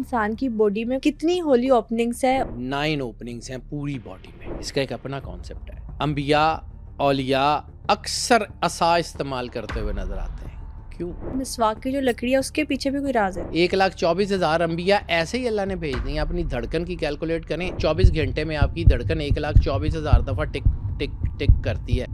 انسان کی باڈی میں کتنی ہولی اوپننگز ہیں؟ 9 اوپننگز ہیں پوری باڈی میں. اس کا ایک اپنا کانسیپٹ ہے. انبیاء اولیاء اکثر عصا استعمال کرتے ہوئے نظر آتے ہیں. کیوں؟ مسواک کی جو لکڑی ہے اس کے پیچھے بھی کوئی راز ہے؟ 1,24,000 انبیاء ایسے ہی اللہ نے بھیج دی ہیں. اپنی دھڑکن کی کیلکولیٹ کریں, 24 گھنٹے میں آپ کی دھڑکن 1,24,000 دفعہ ٹک ٹک ٹک کرتی ہے.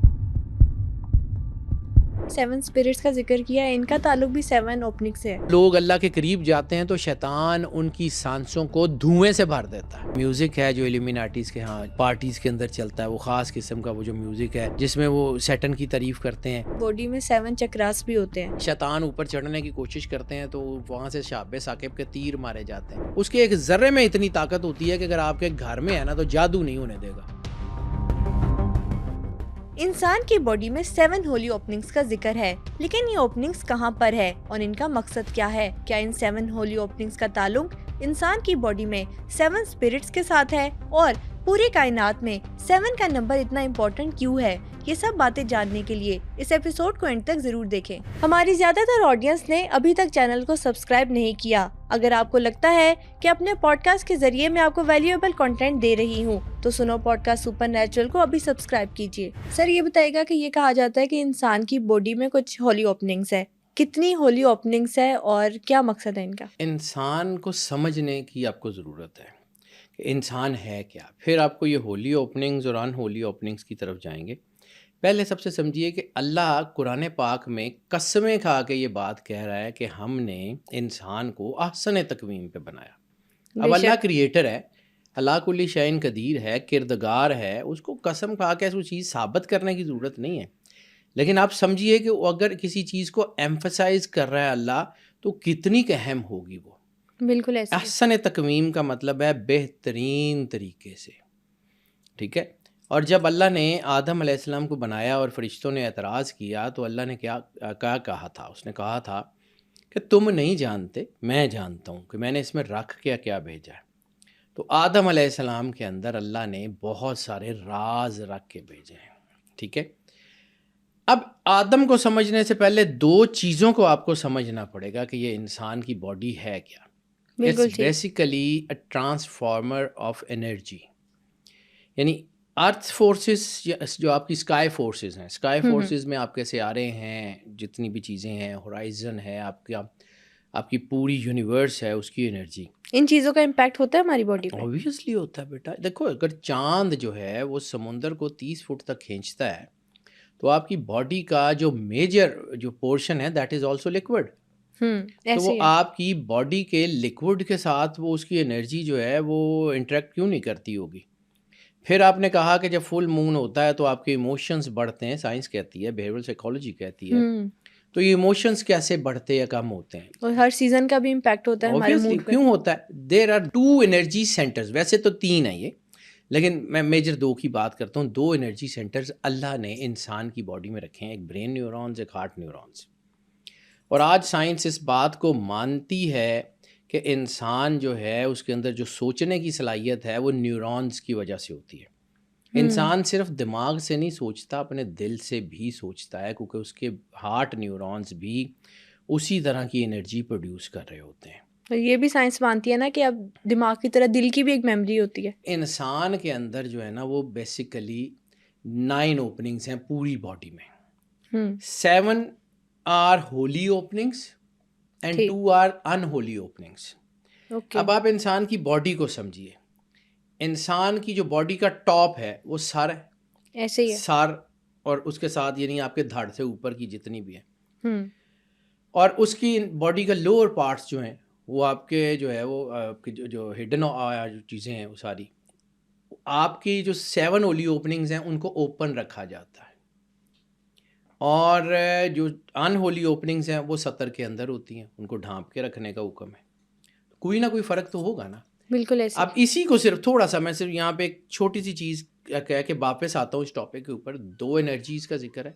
7 اسپرٹس کا ذکر کیا ہے, ان کا تعلق بھی 7 اوپننگ سے ہے. لوگ اللہ کے قریب جاتے ہیں تو شیطان ان کی سانسوں کو دھوئیں سے بھر دیتا ہے. میوزک ہے جو ایلیمیناٹیز کے ہاں پارٹیز کے اندر چلتا ہے, وہ خاص قسم کا وہ جو میوزک ہے جس میں وہ سیٹن کی تعریف کرتے ہیں. باڈی میں 7 چکراس بھی ہوتے ہیں. شیطان اوپر چڑھنے کی کوشش کرتے ہیں تو وہاں سے شہاب ثاقب کے تیر مارے جاتے ہیں. اس کے ایک ذرے میں اتنی طاقت ہوتی ہے کہ اگر آپ کے گھر میں ہے نا تو جادو نہیں ہونے دے گا. انسان کی باڈی میں 7 ہولی اوپننگز کا ذکر ہے, لیکن یہ اوپننگز کہاں پر ہے اور ان کا مقصد کیا ہے؟ کیا ان 7 ہولی اوپننگز کا تعلق انسان کی باڈی میں 7 اسپرٹس کے ساتھ ہے, اور پوری کائنات میں 7 کا نمبر اتنا امپورٹنٹ کیوں ہے؟ یہ سب باتیں جاننے کے لیے اس ایپیسوڈ کو اینڈ تک ضرور دیکھیں. ہماری زیادہ تر آڈینس نے ابھی تک چینل کو سبسکرائب نہیں کیا. اگر آپ کو لگتا ہے کہ اپنے پوڈ کاسٹ کے ذریعے میں آپ کو ویلیویبل کنٹینٹ دے رہی ہوں تو سنو پوڈ کاسٹ سپر نیچرل کو ابھی سبسکرائب کیجیے. سر یہ بتائے گا کہ یہ کہا جاتا ہے کہ انسان کی باڈی میں کچھ ہولی اوپننگز ہے, کتنی ہولی اوپننگز ہے اور کیا مقصد ہے ان کا؟ انسان کو سمجھنے کی آپ کو ضرورت ہے کہ انسان ہے کیا. پھر آپ کو یہ ہولی اوپننگز اور ان ہولی اوپننگز کی طرف جائیں گے. پہلے سب سے سمجھیے کہ اللہ قرآن پاک میں قسمیں کھا کے یہ بات کہہ رہا ہے کہ ہم نے انسان کو احسن تقویم پہ بنایا. اب اللہ کریٹر ہے, اللہ کل شیء قدیر ہے, کردگار ہے, اس کو قسم کھا کے وہ چیز ثابت کرنے کی ضرورت نہیں ہے. لیکن آپ سمجھیے کہ اگر کسی چیز کو ایمفسائز کر رہا ہے اللہ تو کتنی اہم ہوگی وہ. بالکل ایسے احسن تقویم کا مطلب ہے بہترین طریقے سے, ٹھیک ہے. اور جب اللہ نے آدم علیہ السلام کو بنایا اور فرشتوں نے اعتراض کیا تو اللہ نے کیا کہا تھا؟ اس نے کہا تھا کہ تم نہیں جانتے, میں جانتا ہوں کہ میں نے اس میں رکھ کیا بھیجا ہے. تو آدم علیہ السلام کے اندر اللہ نے بہت سارے راز رکھ کے بھیجے ہیں, ٹھیک ہے. اب آدم کو سمجھنے سے پہلے 2 چیزوں کو آپ کو سمجھنا پڑے گا کہ یہ انسان کی باڈی ہے کیا. It's basically a transformer of energy. یعنی ارتھ فورسز جو آپ کی اسکائی فورسز ہیں, اسکائی فورسز میں آپ کے سیارے ہیں, جتنی بھی چیزیں ہیں, ہورائزن ہے, آپ کی پوری یونیورس ہے, اس کی انرجی, ان چیزوں کا امپیکٹ ہوتا ہے ہماری باڈی پہ؟ اوبویسلی ہوتا ہے بیٹا. دیکھو اگر چاند جو ہے وہ سمندر کو 30 فٹ تک کھینچتا ہے تو آپ کی باڈی کا جو میجر جو پورشن ہے دیٹ از آلسو لیکوڈ. تو وہ آپ کی باڈی کے لیکوڈ کے ساتھ وہ اس کی انرجی جو ہے وہ انٹریکٹ کیوں نہیں کرتی ہوگی؟ پھر آپ نے کہا کہ جب فل مون ہوتا ہے تو آپ کے ایموشنز بڑھتے ہیں, سائنس کہتی ہے, بیہیویئرل سائیکالوجی کہتی ہے. تو یہ ایموشنز کیسے بڑھتے یا کم ہوتے ہیں؟ اور ہر سیزن کا بھی امپیکٹ ہوتا ہے ہمارے موڈ پہ. کیوں ہوتا ہے؟ دیر آر 2 انرجی سینٹرز, ویسے تو 3 ہیں یہ, لیکن میں میجر 2 کی بات کرتا ہوں. 2 انرجی سینٹرز اللہ نے انسان کی باڈی میں رکھے ہیں, ایک برین نیورونز, ایک ہارٹ نیورونز. اور آج سائنس اس بات کو مانتی ہے کہ انسان جو ہے اس کے اندر جو سوچنے کی صلاحیت ہے وہ نیورونز کی وجہ سے ہوتی ہے. انسان صرف دماغ سے نہیں سوچتا, اپنے دل سے بھی سوچتا ہے, کیونکہ اس کے ہارٹ نیورونز بھی اسی طرح کی انرجی پروڈیوس کر رہے ہوتے ہیں. اور یہ بھی سائنس مانتی ہے نا کہ اب دماغ کی طرح دل کی بھی ایک میموری ہوتی ہے. انسان کے اندر جو ہے نا وہ بیسیکلی 9 اوپننگز ہیں پوری باڈی میں. 7 are holy openings and 2 are unholy openings. اب آپ انسان کی باڈی کو سمجھیے. انسان کی جو باڈی کا ٹاپ ہے وہ سر ہے, ایسے ہی ہے, سر اور اس کے ساتھ یعنی آپ کے دھڑ سے اوپر کی جتنی بھی ہیں, اور اس کی باڈی کا لوور پارٹس جو ہیں وہ آپ کے جو ہے وہ آپ کی جو ہڈن جو چیزیں ہیں وہ ساری آپ کی جو 7 ہولی اوپننگز ہیں ان کو اوپن رکھا جاتا ہے, اور جو ان ہولی اوپننگز ہیں وہ سطر کے اندر ہوتی ہیں, ان کو ڈھانپ کے رکھنے کا حکم ہے. کوئی نہ کوئی فرق تو ہوگا نا. بالکل ایسے. اب اسی کو صرف تھوڑا سا میں صرف یہاں پہ ایک چھوٹی سی چیز کہہ کے واپس آتا ہوں اس ٹاپک کے اوپر. 2 انرجیز کا ذکر ہے.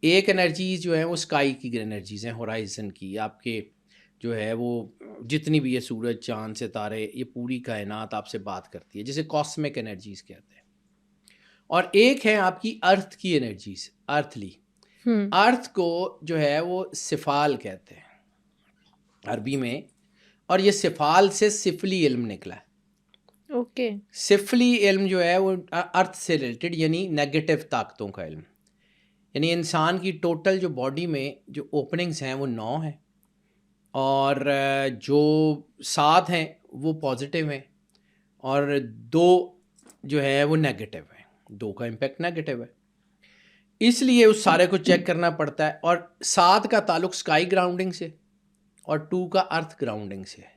ایک انرجیز جو ہے وہ اسکائی کی انرجیز ہیں, ہورائزن کی, آپ کے جو ہے وہ جتنی بھی یہ سورج, چاند, ستارے, یہ پوری کائنات آپ سے بات کرتی ہے, جسے کاسمک انرجیز کہتے ہیں. اور ایک ہے آپ کی ارتھ کی انرجیز, ارتھلی. ارتھ کو جو ہے وہ سفال کہتے ہیں عربی میں, اور یہ سفال سے سفلی علم نکلا ہے. اوکے. سفلی علم جو ہے وہ ارتھ سے ریلیٹڈ یعنی نیگیٹو طاقتوں کا علم. یعنی انسان کی ٹوٹل جو باڈی میں جو اوپننگز ہیں وہ 9 ہیں اور جو 7 ہیں وہ پازیٹیو ہیں اور 2 جو ہے وہ نیگیٹو ہیں. 2 کا امپیکٹ نیگیٹو ہے, اس لیے اس سارے کو چیک کرنا پڑتا ہے. اور 7 کا تعلق اسکائی گراؤنڈنگ سے اور 2 کا ارتھ گراؤنڈنگ سے ہے.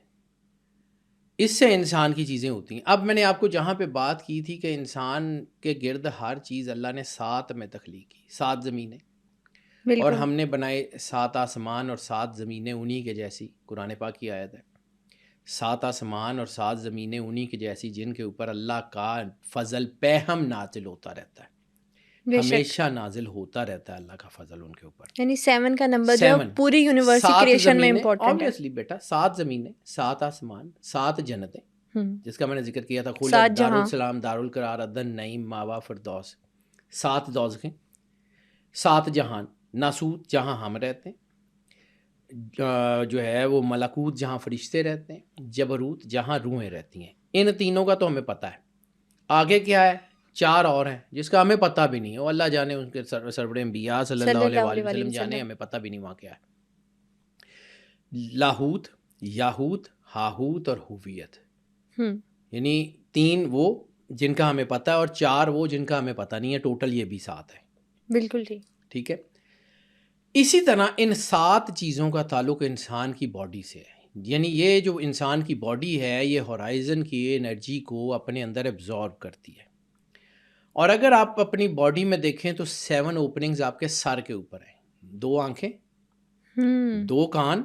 اس سے انسان کی چیزیں ہوتی ہیں. اب میں نے آپ کو جہاں پہ بات کی تھی کہ انسان کے گرد ہر چیز اللہ نے 7 میں تخلیق کی, 7 زمینیں, اور ہم نے بنائے 7 آسمان اور 7 زمینیں انہی کے جیسی. قرآن پاک کی آیت ہے 7 آسمان اور 7 زمینیں انہی کے جیسی جن کے اوپر اللہ کا فضل پہم نازل ہوتا رہتا ہے, ہمیشہ نازل ہوتا رہتا ہے اللہ کا فضل ان کے اوپر. یعنی 7 کا نمبر جو پوری یونیورس کی کریشن میں امپورٹنٹ ہے. obviously بیٹا 7 زمینیں, 7 آسمان, 7 جنتیں, جس کا میں نے ذکر کیا تھا, خلد, دارالسلام, دارالقرار, عدن, نعیم, ماوا, فردوس, 7 دوزخیں, 7 جہان, ناسوت جہاں ہم رہتے ہیں, جو ہے وہ ملکوت جہاں فرشتے رہتے ہیں, جبروت جہاں روحیں رہتی ہیں. ان تینوں کا تو ہمیں پتہ ہے. آگے کیا ہے؟ 4 اور ہیں جس کا ہمیں پتہ بھی نہیں ہے, وہ اللہ جانے, ان کے سرور انبیاء صلی اللہ علیہ وسلم جانے, ہمیں پتہ بھی نہیں وہاں کیا ہے. لاہوت, یاہوت, ہاہوت اور ہوویت, یعنی 3 وہ جن کا ہمیں پتہ ہے اور 4 وہ جن کا ہمیں پتہ نہیں ہے. ٹوٹل یہ بھی 7 ہے. بالکل ٹھیک ہے. اسی طرح ان 7 چیزوں کا تعلق انسان کی باڈی سے ہے. یعنی یہ جو انسان کی باڈی ہے یہ ہورائزن کی انرجی کو اپنے اندر ایبزارب کرتی ہے. اور اگر آپ اپنی باڈی میں دیکھیں تو 7 اوپننگز آپ کے سر کے اوپر ہیں. 2 آنکھیں, 2 کان,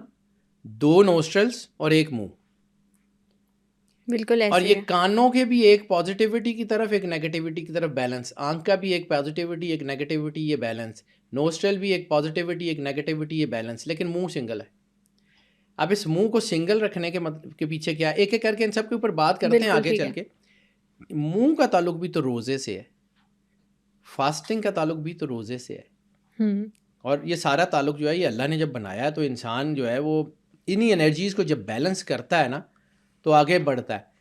2 نوسٹرلز اور 1 منہ. بالکل ایسے. اور یہ کانوں کے بھی ایک پازیٹیوٹی کی طرف ایک نیگیٹیوٹی کی طرف بیلنس, آنکھ کا بھی ایک پازیٹیوٹی ایک نیگیٹیوٹی یہ بیلنس, نوسٹرل بھی ایک پازیٹیوٹی ایک نیگیٹیوٹی یہ بیلنس, لیکن منہ سنگل ہے. اب اس منہ کو سنگل رکھنے کے مطلب کے پیچھے کیا ہے, ایک ایک کر کے ان سب کے اوپر بات کرتے ہیں آگے چل کے. منہ کا تعلق بھی تو روزے سے ہے, فاسٹنگ کا تعلق بھی تو روزے سے ہے, اور یہ سارا تعلق جو ہے یہ اللہ نے جب بنایا ہے تو انسان جو ہے وہ انہی انرجیز کو جب بیلنس کرتا ہے نا تو آگے بڑھتا ہے.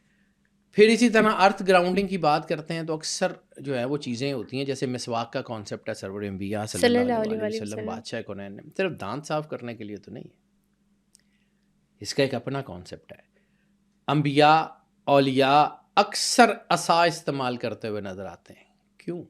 پھر اسی طرح ارتھ گراؤنڈنگ کی بات کرتے ہیں تو اکثر جو ہے وہ چیزیں ہوتی ہیں جیسے مسواک کا کانسیپٹ ہے سرور انبیاء صلی اللہ علیہ وسلم بادشاہ کونین نے, صرف دانت صاف کرنے کے لیے تو نہیں ہے, اس کا ایک اپنا کانسیپٹ ہے. انبیاء اولیاء اکثر عصا استعمال کرتے ہوئے نظر آتے ہیں. کیوں؟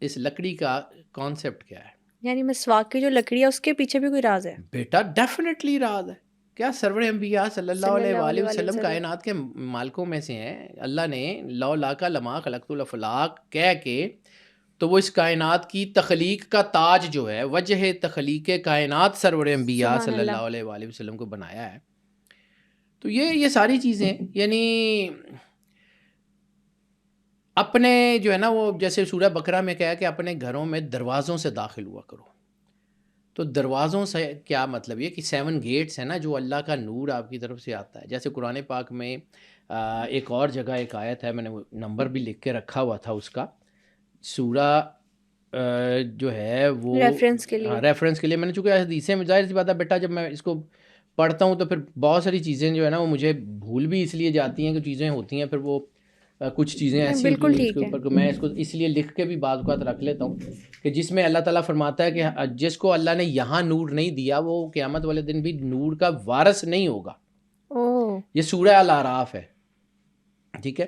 اس لکڑی کا کانسیپٹ کیا ہے؟ یعنی مسواک کی جو لکڑی ہے اس کے پیچھے بھی کوئی راز ہے بیٹا, ڈیفینیٹلی راز ہے. کیا سرور انبیاء صلی اللہ علیہ وآلہ وسلم کائنات کے مالکوں میں سے ہیں. اللہ نے لولا کا لما خلقت الافلاق کہہ کے تو وہ اس کائنات کی تخلیق کا تاج جو ہے, وجہ تخلیق کائنات سرور انبیاء صلی اللہ علیہ وآلہ وسلم کو بنایا ہے. تو یہ ساری چیزیں یعنی اپنے جو ہے نا وہ جیسے سورہ بقرہ میں کہا کہ اپنے گھروں میں دروازوں سے داخل ہوا کرو. تو دروازوں سے کیا مطلب یہ کہ 7 گیٹس ہیں نا جو اللہ کا نور آپ کی طرف سے آتا ہے. جیسے قرآن پاک میں ایک اور جگہ ایک آیت ہے, میں نے نمبر بھی لکھ کے رکھا ہوا تھا اس کا, سورہ جو ہے وہ ریفرنس کے لیے میں نے, چونکہ حدیثیں میں ظاہر سی بات ہے بیٹا جب میں اس کو پڑھتا ہوں تو پھر بہت ساری چیزیں جو ہے نا وہ مجھے بھول بھی اس لیے جاتی ہیں کہ چیزیں ہوتی ہیں, پھر وہ کچھ چیزیں ایسی ہوتی ہیں اس کے اوپر کہ میں اس کو اس لیے لکھ کے بھی بعض اوقات رکھ لیتا ہوں کہ جس میں اللہ تعالیٰ فرماتا ہے کہ جس کو اللہ نے یہاں نور نہیں دیا وہ قیامت والے دن بھی نور کا وارث نہیں ہوگا. یہ سورہ الاعراف ہے, ٹھیک ہے,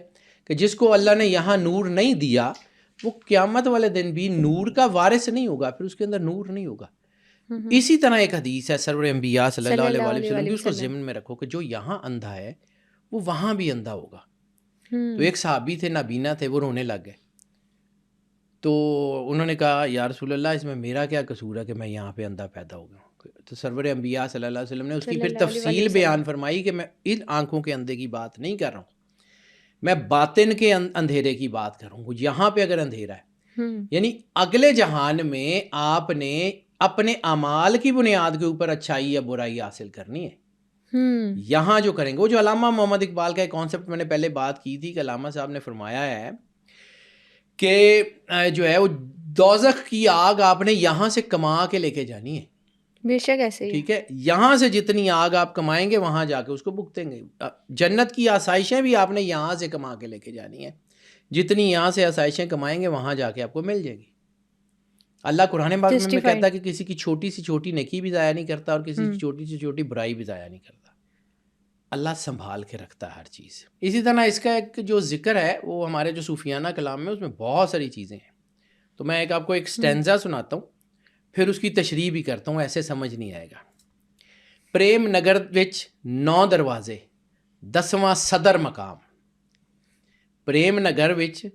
کہ جس کو اللہ نے یہاں نور نہیں دیا وہ قیامت والے دن بھی نور کا وارث نہیں ہوگا, پھر اس کے اندر نور نہیں ہوگا. اسی طرح ایک حدیث ہے سرور انبیاء صلی اللہ علیہ وسلم کی, اس کو ذہن میں رکھو کہ جو یہاں اندھا ہے وہ وہاں بھی اندھا ہوگا. تو ایک صحابی تھے نابینا تھے, وہ رونے لگ گئے. تو انہوں نے کہا یا رسول اللہ اس میں میرا کیا قصور ہے کہ میں یہاں پہ اندھا پیدا ہو گیا. تو سرور انبیاء صلی اللہ علیہ وسلم نے اس کی پھر تفصیل بیان فرمائی کہ میں ان آنکھوں کے اندھے کی بات نہیں کر رہا ہوں, میں باطن کے اندھیرے کی بات کر رہا ہوں. یہاں پہ اگر اندھیرا ہے یعنی اگلے جہان میں آپ نے اپنے اعمال کی بنیاد کے اوپر اچھائی یا برائی حاصل کرنی ہے. یہاں جو کریں گے وہ جو علامہ محمد اقبال کا ایک کانسیپٹ میں نے پہلے بات کی تھی کہ علامہ صاحب نے فرمایا ہے کہ جو ہے وہ دوزخ کی آگ آپ نے یہاں سے کما کے لے کے جانی ہے. بے شک ایسے ہی ٹھیک ہے. یہاں سے جتنی آگ آپ کمائیں گے وہاں جا کے اس کو بھگتیں گے. جنت کی آسائشیں بھی آپ نے یہاں سے کما کے لے کے جانی ہیں. جتنی یہاں سے آسائشیں کمائیں گے وہاں جا کے آپ کو مل جائے گی. اللہ قرآن پاک میں کہتا ہے کہ کسی کی چھوٹی سی چھوٹی نیکی بھی ضائع نہیں کرتا اور کسی کی چھوٹی سی چھوٹی برائی بھی ضائع نہیں کرتا. اللہ سنبھال کے رکھتا ہے ہر چیز. اسی طرح اس کا ایک جو ذکر ہے وہ ہمارے جو صوفیانہ کلام میں اس میں بہت ساری چیزیں ہیں. تو میں آپ کو ایک سٹینزا سناتا ہوں پھر اس کی تشریح بھی کرتا ہوں, ایسے سمجھ نہیں آئے گا. پریم نگر وچ 9 دروازے 10واں صدر مقام. پریم نگر وچ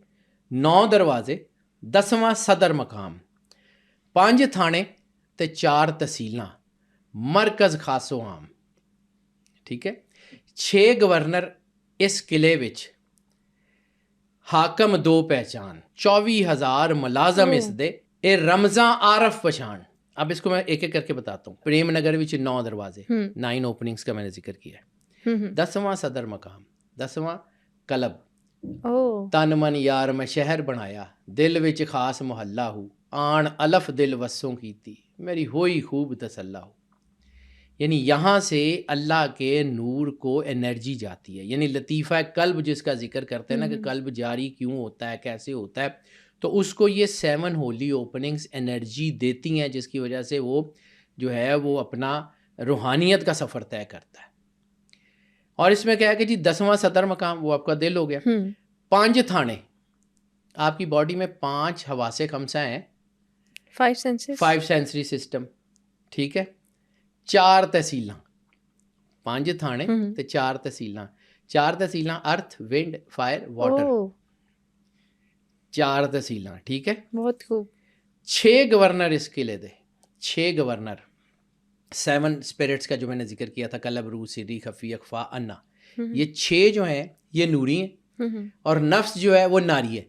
9 دروازے 10واں صدر مقام. 5 تھانے تے 4 تحصیلاں مرکز خاصو عام. ٹھیک ہے. 6 گورنر اس قلعے وچ حاکم 2 پہچان. 24,000 ملازم اس دے اے رمضاں عارف پہچان. اب اس کو میں ایک ایک کر کے بتاتا ہوں. پریم نگر وچ 9 دروازے 9 اوپننگز کا میں نے ذکر کیا ہے. 10واں صدر مقام 10واں کلب. تن من یار میں شہر بنایا دل وچ خاص محلہ ہو آن الف دل وسوں کیتی میری ہوئی خوب تسلہ ہو. یعنی یہاں سے اللہ کے نور کو انرجی جاتی ہے. یعنی لطیفہ قلب جس کا ذکر کرتے ہیں نا کہ قلب جاری کیوں ہوتا ہے کیسے ہوتا ہے, تو اس کو یہ 7 ہولی اوپننگز انرجی دیتی ہیں جس کی وجہ سے وہ جو ہے وہ اپنا روحانیت کا سفر طے کرتا ہے. اور اس میں کیا ہے کہ جی 10واں صدر مقام وہ آپ کا دل ہو گیا. 5 تھانے آپ کی باڈی میں 5 حواس خمسہ ہیں, 5 سینسری سسٹم. ٹھیک ہے. 4 تحصیلاں 5 تھانے تے 4 تحصیلاں. 4 تحصیلاں ارتھ ونڈ فائر واٹر 4 تحصیلاں. ٹھیک ہے. بہت خوب. 6 گورنر اس قلعے دے 6 گورنر 7 اسپرٹس کا جو میں نے ذکر کیا تھا قلب روح سری خفی اخفا انا. یہ 6 جو ہیں یہ نوری ہیں اور نفس جو ہے وہ ناری ہے.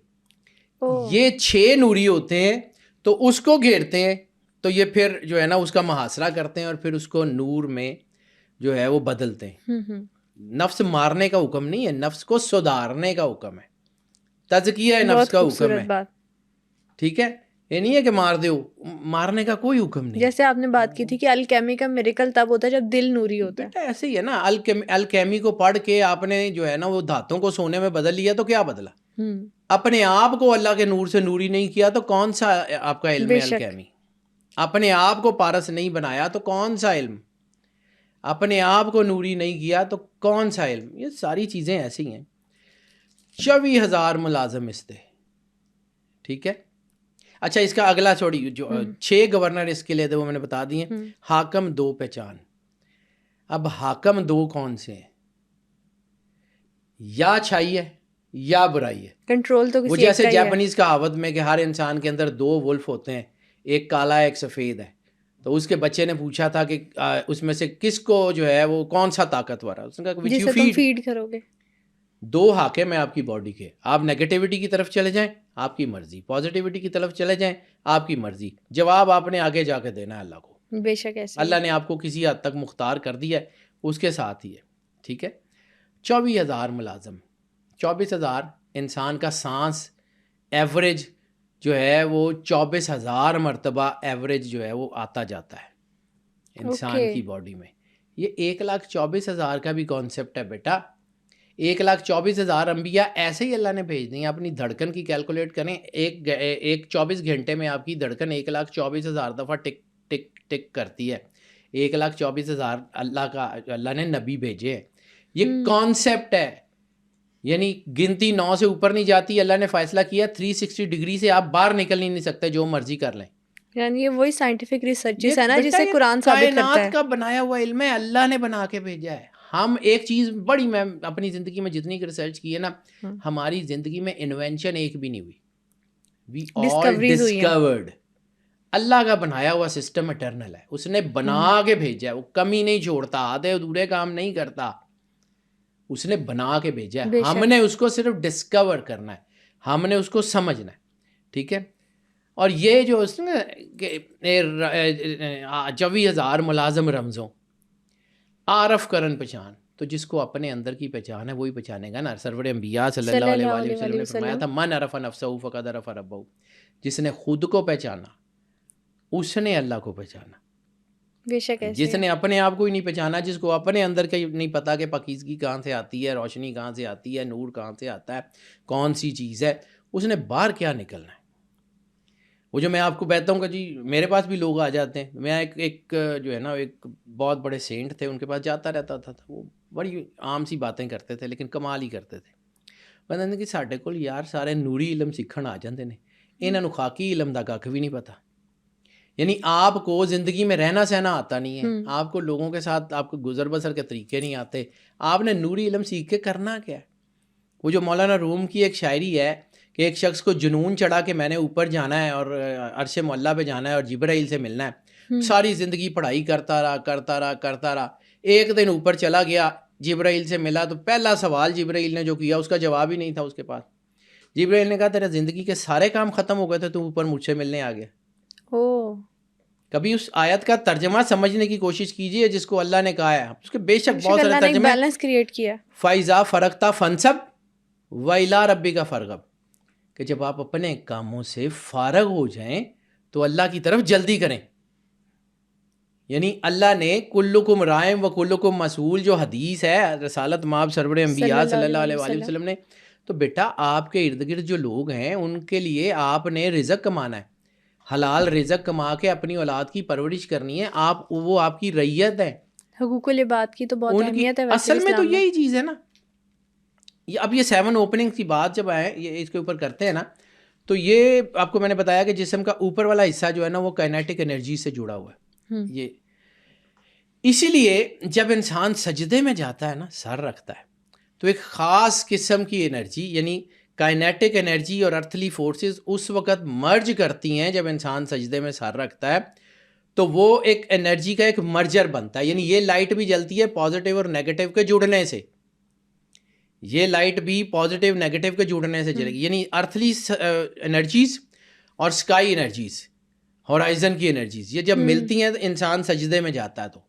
یہ 6 نوری ہوتے ہیں تو اس کو گھیرتے ہیں تو یہ پھر جو ہے نا اس کا محاصرہ کرتے ہیں اور پھر اس کو نور میں جو ہے وہ بدلتے ہیں. نفس مارنے کا حکم نہیں ہے, نفس کو سدھارنے کا حکم ہے, تزکیہ نفس کا حکم ہے. ٹھیک ہے. یہ نہیں ہے کہ مار دیو, مارنے کا کوئی حکم نہیں. جیسے آپ نے بات کی تھی کہ الکیمی کا میریکل تب ہوتا ہے جب دل نوری ہوتا ہے. ایسے ہی ہے نا. الکیمی کو پڑھ کے آپ نے جو ہے نا وہ دھاتوں کو سونے میں بدل لیا تو کیا بدلا؟ اپنے آپ کو اللہ کے نور سے نوری نہیں کیا تو کون سا آپ کا علم ہے الکیمی؟ اپنے آپ کو پارس نہیں بنایا تو کون سا علم؟ اپنے آپ کو نوری نہیں کیا تو کون سا علم؟ یہ ساری چیزیں ایسی ہیں. 24,000 ملازم اس دے. ٹھیک ہے. اچھا اس کا اگلا چھوڑی جو 6 گورنر اس کے لیے تھے وہ میں نے بتا دیے. حاکم 2 پہچان. اب حاکم 2 کون سے ہیں؟ یا اچھائی ہے یا برائی ہے. کنٹرول تو وہ جیسے جاپنیز کہاوت میں کہ ہر انسان کے اندر 2 ولف ہوتے ہیں, ایک کالا ہے ایک سفید ہے. تو اس کے بچے نے پوچھا تھا کہ اس میں سے کس کو جو ہے وہ کون سا طاقتور ہے؟ اس نے کہا جسے تم فیڈ کرو گے. 2 حاکم ہیں آپ کی باڈی کے. آپ نیگیٹیوٹی کی طرف چلے جائیں آپ کی مرضی, پازیٹیوٹی کی طرف چلے جائیں آپ کی مرضی. جواب آپ نے آگے جا کے دینا ہے اللہ کو. بے شک ایسے اللہ نے آپ کو کسی حد تک مختار کر دیا ہے, اس کے ساتھ ہی ہے. ٹھیک ہے. 24,000 ملازم. 24,000 انسان کا سانس ایوریج جو ہے وہ 24,000 مرتبہ ایوریج جو ہے وہ آتا جاتا ہے انسان کی باڈی میں. یہ 1,24,000 کا بھی کانسیپٹ ہے بیٹا. 1,24,000 انبیاء ایسے ہی اللہ نے بھیج دیں. اپنی دھڑکن کی کیلکولیٹ کریں, ایک 24 گھنٹے میں آپ کی دھڑکن 1,24,000 دفعہ ٹک ٹک ٹک کرتی ہے. 1,24,000 اللہ نے نبی بھیجے ہیں. یہ کانسیپٹ ہے. یعنی گنتی 9 سے اوپر نہیں جاتی. اللہ نے فیصلہ کیا 360 ڈگری سے آپ باہر نکل نہیں سکتے, جو مرضی کر لیں. یعنی یہ وہی سائنٹیفک ریسرچ ہے نا جسے قرآن ثابت کرتا ہے. کائنات کا بنایا ہوا علم ہے, اللہ نے بنا کے بھیجا ہے. ہم ایک چیز بڑی, میں اپنی زندگی میں جتنی ریسرچ کی ہے نا, ہماری زندگی میں انوینشن ایک بھی نہیں ہوئی. وی آل ڈسکورڈ. اللہ کا بنایا ہوا سسٹم اٹرنل ہے, اس نے بنا کے بھیجا ہے, وہ کمی نہیں چھوڑتا, آدھے ادھورے کام نہیں کرتا, اس نے بنا کے بھیجا ہے. ہم نے اس کو صرف ڈسکور کرنا ہے, ہم نے اس کو سمجھنا ہے. ٹھیک ہے. اور یہ جو 24,000 ملازم رمزوں عارف کرن پہچان, تو جس کو اپنے اندر کی پہچان ہے وہی پہچانے گا نا. سرور انبیاء صلی اللہ علیہ وآلہ وسلم نے فرمایا تھا من عرف نفسہ فقد عرف ربہ. جس نے خود کو پہچانا اس نے اللہ کو پہچانا. بے شک ایسے جس نے اپنے آپ کو ہی نہیں پہچانا، جس کو اپنے اندر کا نہیں پتا کہ پاکیزگی کہاں سے آتی ہے، روشنی کہاں سے آتی ہے، نور کہاں سے آتا ہے، کون سی چیز ہے، اس نے باہر کیا نکلنا ہے۔ وہ جو میں آپ کو کہتا ہوں کہ جی میرے پاس بھی لوگ آ جاتے ہیں، میں ایک جو ہے نا ایک بہت بڑے سینٹ تھے، ان کے پاس جاتا رہتا تھا، وہ بڑی عام سی باتیں کرتے تھے لیکن کمال ہی کرتے تھے۔ پتہ نہیں کہ ساڈے کول یار سارے نوری علم سیکھن آ جاندے نے، انہاں نوں خاکی علم دا کھ بھی نہیں پتا۔ یعنی آپ کو زندگی میں رہنا سہنا آتا نہیں ہے، آپ کو لوگوں کے ساتھ آپ کو گزر بسر کے طریقے نہیں آتے، آپ نے نوری علم سیکھ کے کرنا کیا ہے؟ وہ جو مولانا روم کی ایک شاعری ہے کہ ایک شخص کو جنون چڑھا کہ میں نے اوپر جانا ہے اور عرش معلیٰ پہ جانا ہے اور جبرائیل سے ملنا ہے، ساری زندگی پڑھائی کرتا رہا، ایک دن اوپر چلا گیا، جبرائیل سے ملا تو پہلا سوال جبرائیل نے جو کیا اس کا جواب ہی نہیں تھا اس کے پاس۔ جبرائیل نے کہا تیرا زندگی کے سارے کام ختم ہو گئے تھے، تو اوپر مجھ سے ملنے آ گیا۔ کبھی اس آیت کا ترجمہ سمجھنے کی کوشش کیجئے جس کو اللہ نے کہا ہے، اس کے بے شک بہت سارے ترجمے، بیلنس کریٹ کیا، فَإِذَا فَرَغْتَ فَانْصَبْ وَإِلَىٰ رَبِّكَ فَارْغَب، کہ جب آپ اپنے کاموں سے فارغ ہو جائیں تو اللہ کی طرف جلدی کریں۔ یعنی اللہ نے کلکم رائم و کلکم مسئول جو حدیث ہے رسالت مآب سرور انبیاء صلی اللہ علیہ وآلہ وسلم نے، تو بیٹا آپ کے ارد گرد جو لوگ ہیں ان کے لیے آپ نے رزق کمانا ہے، حلال رزق کما کے اپنی اولاد کی پرورش کرنی ہے، وہ آپ کی رعیت ہے۔ حقوق العباد کی تو بہت اہمیت ہے اصل میں تو یہی چیز ہے نا۔ اب یہ 7 اوپننگ کی بات جب آئے یہ اس کے اوپر کرتے ہیں نا، تو یہ آپ کو میں نے بتایا کہ جسم کا اوپر والا حصہ جو ہے نا وہ کائنیٹک انرجی سے جڑا ہوا ہے۔ یہ اسی لیے جب انسان سجدے میں جاتا ہے نا، سر رکھتا ہے، تو ایک خاص قسم کی انرجی یعنی کائنیٹک انرجی اور ارتھلی فورسز اس وقت مرج کرتی ہیں جب انسان سجدے میں سر رکھتا ہے، تو وہ ایک انرجی کا ایک مرجر بنتا ہے۔ یعنی یہ لائٹ بھی جلتی ہے پازیٹیو اور نیگیٹو کے جڑنے سے، یہ لائٹ بھی پازیٹیو نیگیٹو کے جڑنے سے چلے گی، یعنی ارتھلی انرجیز اور اسکائی انرجیز، ہورائزن کی انرجیز، یہ جب ملتی ہیں تو انسان سجدے میں جاتا ہے۔ تو